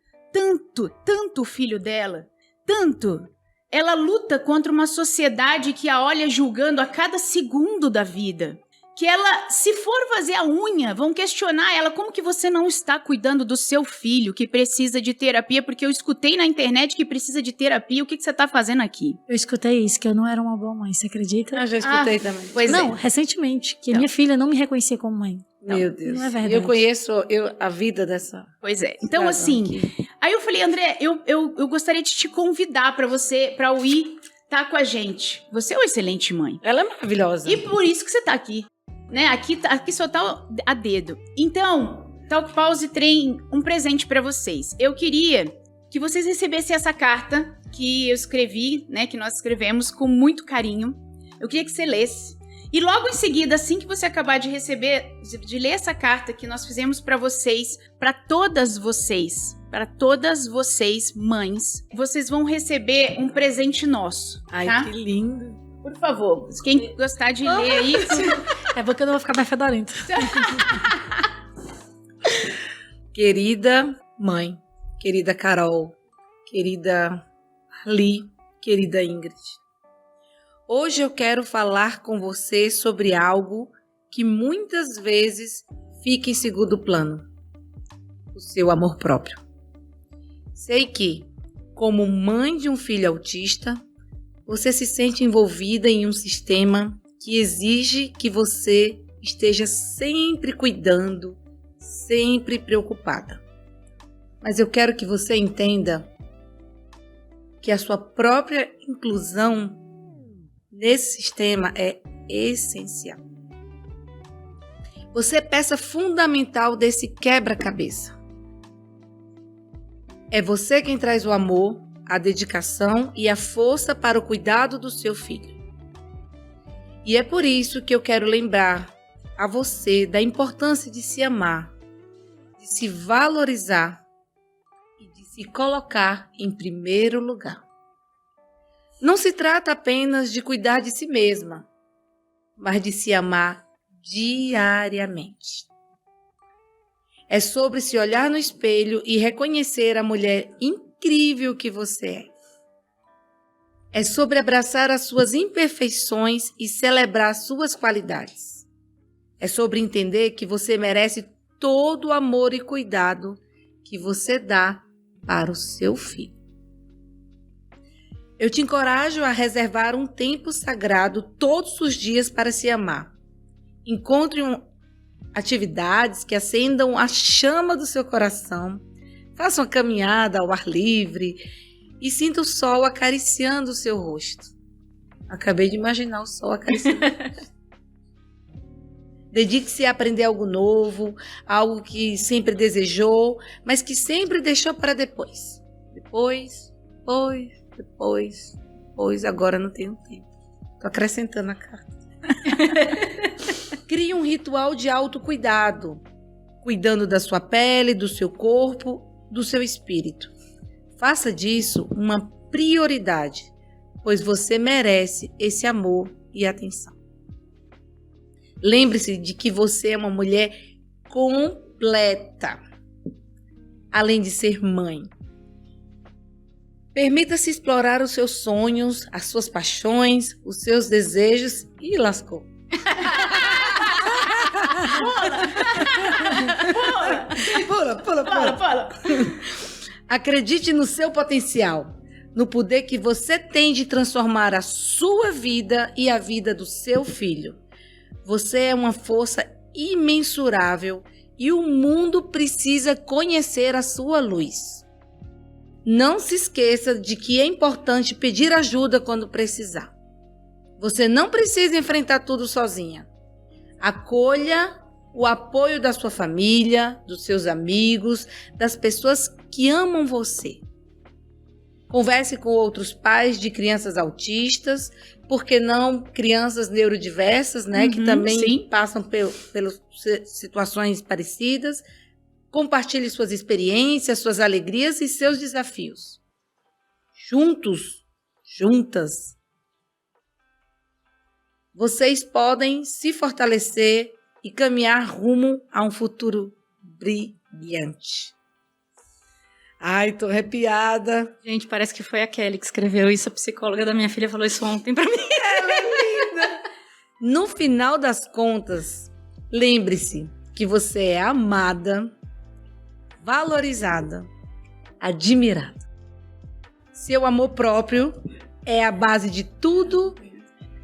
o filho dela. Tanto. Ela luta contra uma sociedade que a olha julgando a cada segundo da vida. Que ela, se for fazer a unha, vão questionar ela: como que você não está cuidando do seu filho que precisa de terapia? Porque eu escutei na internet que precisa de terapia. O que você está fazendo aqui? Eu escutei isso, que eu não era uma boa mãe, você acredita? Eu já escutei também. Pois não, recentemente, que Não. minha filha não me reconhecia como mãe. Meu Deus. Não é verdade. Eu conheço a vida dessa. Pois é. Então, cidadã assim, aqui. aí eu falei: André, eu gostaria de te convidar pra o I estar com a gente. Você é uma excelente mãe. Ela é maravilhosa. E por isso que você tá aqui. Né? Aqui só tá a dedo. Então, Talk Pause tem um presente pra vocês. Eu queria que vocês recebessem essa carta que eu escrevi, né? Que nós escrevemos com muito carinho. Eu queria que você lesse. E logo em seguida, assim que você acabar de receber, de ler essa carta que nós fizemos pra vocês, pra todas vocês, mães, vocês vão receber um presente nosso. Ai, tá? que lindo. Por favor, quem gostar de ler aí... É porque eu não vou ficar mais fedorenta. Querida mãe, querida Carol, querida Li, querida Ingrid. Hoje eu quero falar com você sobre algo que muitas vezes fica em segundo plano: o seu amor próprio. Sei que, como mãe de um filho autista, você se sente envolvida em um sistema que exige que você esteja sempre cuidando, sempre preocupada. Mas eu quero que você entenda que a sua própria inclusão nesse sistema é essencial. Você é peça fundamental desse quebra-cabeça. É você quem traz o amor, a dedicação e a força para o cuidado do seu filho. E é por isso que eu quero lembrar a você da importância de se amar, de se valorizar e de se colocar em primeiro lugar. Não se trata apenas de cuidar de si mesma, mas de se amar diariamente. É sobre se olhar no espelho e reconhecer a mulher incrível que você é. É sobre abraçar as suas imperfeições e celebrar suas qualidades. É sobre entender que você merece todo o amor e cuidado que você dá para o seu filho. Eu te encorajo a reservar um tempo sagrado todos os dias para se amar. Encontre atividades que acendam a chama do seu coração. Faça uma caminhada ao ar livre e sinta o sol acariciando o seu rosto. Acabei de imaginar o sol acariciando o rosto. Dedique-se a aprender algo novo, algo que sempre desejou, mas que sempre deixou para depois. Depois, agora não tenho tempo. Estou acrescentando a carta. Crie um ritual de autocuidado, cuidando da sua pele, do seu corpo, do seu espírito. Faça disso uma prioridade, pois você merece esse amor e atenção. Lembre-se de que você é uma mulher completa, além de ser mãe. Permita-se explorar os seus sonhos, as suas paixões, os seus desejos e lascou. Pula. Acredite no seu potencial, no poder que você tem de transformar a sua vida e a vida do seu filho. Você é uma força imensurável e o mundo precisa conhecer a sua luz. Não se esqueça de que é importante pedir ajuda quando precisar. Você não precisa enfrentar tudo sozinha. Acolha o apoio da sua família, dos seus amigos, das pessoas que amam você. Converse com outros pais de crianças autistas, por que não crianças neurodiversas, né, que também passam pelas situações parecidas. Compartilhe suas experiências, suas alegrias e seus desafios. Juntas, vocês podem se fortalecer e caminhar rumo a um futuro brilhante. Ai, tô arrepiada. Gente, parece que foi a Kelly que escreveu isso. A psicóloga da minha filha falou isso ontem pra mim. Ela é linda. No final das contas, lembre-se que você é amada, valorizada, admirada. Seu amor próprio é a base de tudo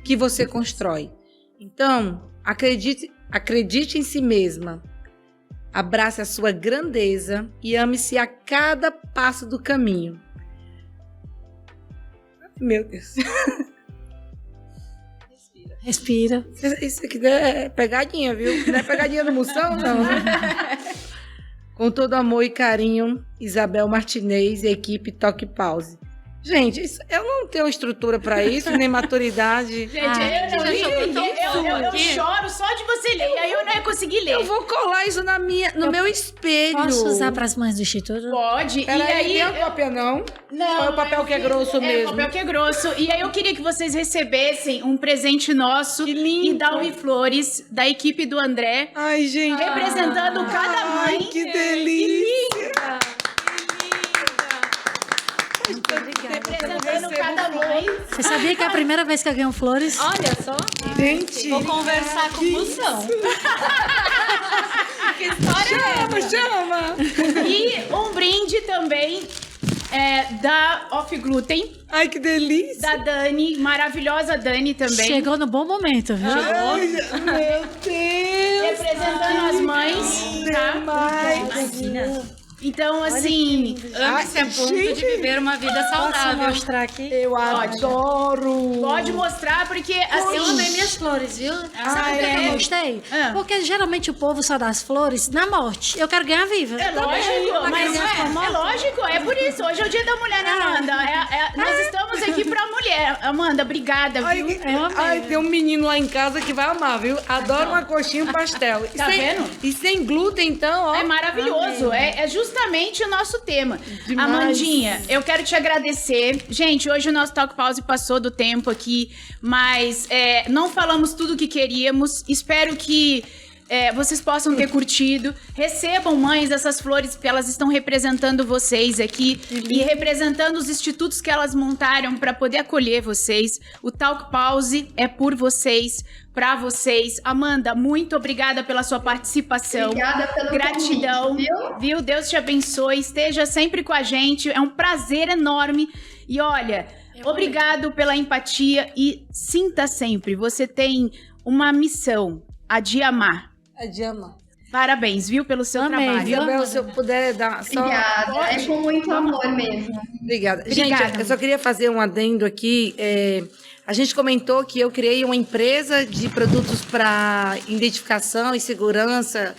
que você constrói. Então, acredite em si mesma. Abrace a sua grandeza e ame-se a cada passo do caminho. Meu Deus. Respira. Isso aqui é pegadinha, viu? Não é pegadinha do Moção, não, né? Com todo amor e carinho, Isabel Martinez e a equipe Toque Pause. Gente, eu não tenho estrutura pra isso, nem maturidade. Gente, eu choro só de você ler. E aí eu não ia conseguir ler. Eu vou colar isso no meu espelho. Posso usar para as mães do Instituto? Pode. Peraí, não é papel, não? Não. É o papel que é grosso mesmo. É o papel que é grosso. E aí eu queria que vocês recebessem um presente nosso em Dalvi Flores, da equipe do André. Ai, gente. Representando cada mãe. Ai, que delícia. Representando cada mãe. Você sabia que é a primeira vez que eu ganho flores? Olha só. Gente. Vou conversar com o Moção. Que história é essa? Chama. E um brinde também da Off Gluten. Ai, que delícia. Da Dani, maravilhosa Dani também. Chegou no bom momento, viu? Ai, meu Deus. Representando as mães, tá? Demais. Então, assim... Ame-se a ponto de viver uma vida saudável. Posso mostrar aqui? Eu adoro! Pode mostrar, porque... Assim, Eu amei minhas flores, viu? Sabe por que eu gostei? Porque geralmente o povo só dá as flores na morte. Eu quero ganhar viva. É lógico, mas é lógico, é por isso. Hoje é o dia da mulher, né, Amanda? Nós estamos aqui pra mulher. Amanda, obrigada, viu? Ai, tem um menino lá em casa que vai amar, viu? Adora uma coxinha e um pastel. Tá vendo? E sem glúten, então, ó. É maravilhoso. É justamente o nosso tema. Demais. Amandinha, eu quero te agradecer. Gente, hoje o nosso Talk Pause passou do tempo aqui, mas não falamos tudo o que queríamos. Espero que vocês possam ter curtido. Recebam, mães, essas flores, porque elas estão representando vocês aqui e representando os institutos que elas montaram para poder acolher vocês. O Talk Pause é por vocês, para vocês. Amanda, muito obrigada pela sua participação. Obrigada pelo Gratidão, convite, viu? Deus te abençoe. Esteja sempre com a gente. É um prazer enorme. E olha, obrigado pela empatia e sinta sempre, você tem uma missão, a de amar. Parabéns, viu, pelo seu trabalho. Isabel, se eu puder dar só... Obrigada, é com muito amor mesmo. Obrigada. Gente, eu só queria fazer um adendo aqui. A gente comentou que eu criei uma empresa de produtos para identificação e segurança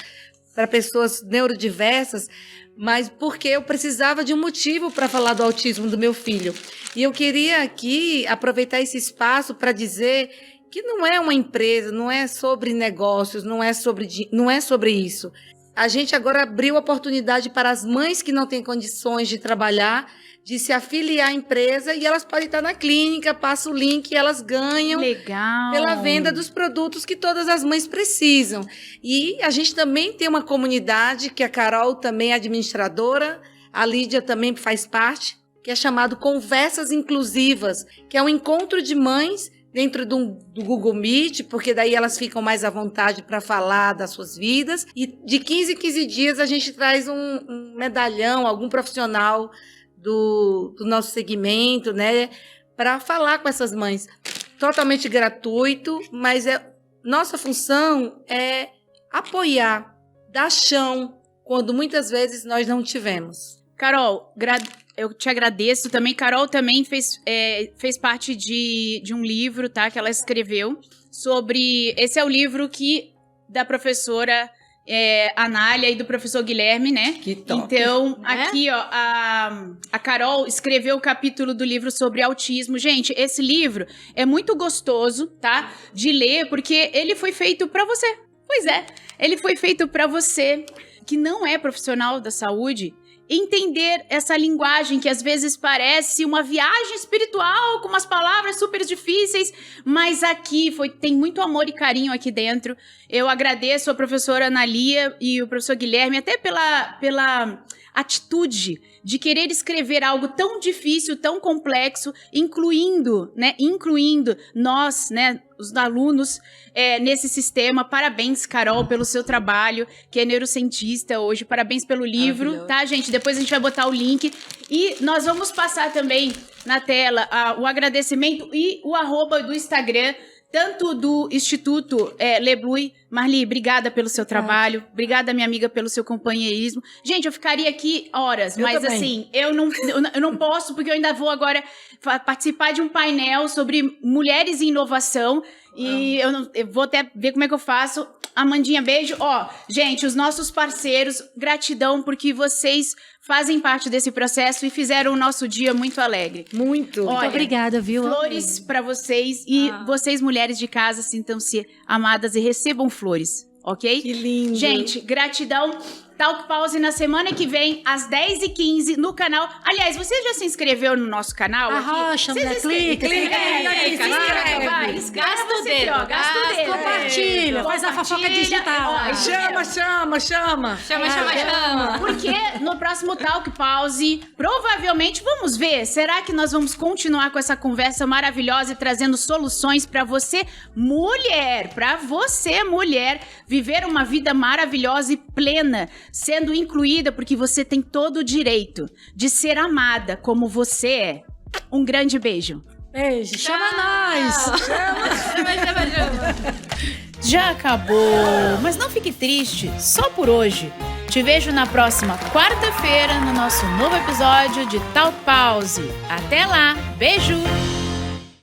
para pessoas neurodiversas, mas porque eu precisava de um motivo para falar do autismo do meu filho. E eu queria aqui aproveitar esse espaço para dizer que não é uma empresa, não é sobre negócios, não é sobre isso. A gente agora abriu oportunidade para as mães que não têm condições de trabalhar, de se afiliar à empresa, e elas podem estar na clínica, passa o link e elas ganham. Legal. Pela venda dos produtos que todas as mães precisam. E a gente também tem uma comunidade, que a Carol também é administradora, a Lídia também faz parte, que é chamado Conversas Inclusivas, que é um encontro de mães dentro do Google Meet, porque daí elas ficam mais à vontade para falar das suas vidas. E de 15 em 15 dias a gente traz um medalhão, algum profissional do nosso segmento, né, para falar com essas mães. Totalmente gratuito, mas nossa função é apoiar, dar chão, quando muitas vezes nós não tivemos. Carol, eu te agradeço também. Carol também fez parte de um livro, tá? Que ela escreveu sobre... Esse é o livro da professora Anália e do professor Guilherme, né? Que top. Então, aqui, ó, a Carol escreveu o capítulo do livro sobre autismo. Gente, esse livro é muito gostoso, tá? De ler, porque ele foi feito pra você. Pois é, ele foi feito pra você que não é profissional da saúde, entender essa linguagem que às vezes parece uma viagem espiritual com umas palavras super difíceis, mas aqui tem muito amor e carinho aqui dentro. Eu agradeço a professora Analia e o professor Guilherme até pela atitude de querer escrever algo tão difícil, tão complexo, incluindo nós, né, os alunos, nesse sistema. Parabéns, Carol, pelo seu trabalho, que é neurocientista hoje. Parabéns pelo livro, tá, gente? Depois a gente vai botar o link. E nós vamos passar também na tela o agradecimento e o @ do Instagram, tanto do Instituto Leblui. Marli, obrigada pelo seu trabalho. Obrigada, minha amiga, pelo seu companheirismo. Gente, eu ficaria aqui horas, mas também. Assim, eu não posso, porque eu ainda vou agora participar de um painel sobre mulheres e inovação. E eu vou até ver como é que eu faço. Amandinha, beijo. Gente, os nossos parceiros, gratidão, porque vocês fazem parte desse processo e fizeram o nosso dia muito alegre. Muito. Olha, muito obrigada, viu? Flores pra vocês e vocês, mulheres de casa, sintam-se amadas e recebam flores, ok? Que lindo. Gente, gratidão. Talk Pause na semana que vem, às 10h15, no canal. Aliás, você já se inscreveu no nosso canal? Arrocha, mulher, clica. Gasta o dedo. Compartilha, faz a fofoca digital. Chama. Porque no próximo Talk Pause, provavelmente, vamos ver, será que nós vamos continuar com essa conversa maravilhosa e trazendo soluções pra você, mulher, viver uma vida maravilhosa e plena, sendo incluída, porque você tem todo o direito de ser amada como você é. Um grande beijo. Beijo. Chama nós. Chama. Já acabou, mas não fique triste, só por hoje. Te vejo na próxima quarta-feira no nosso novo episódio de Talk Pause. Até lá, beijo!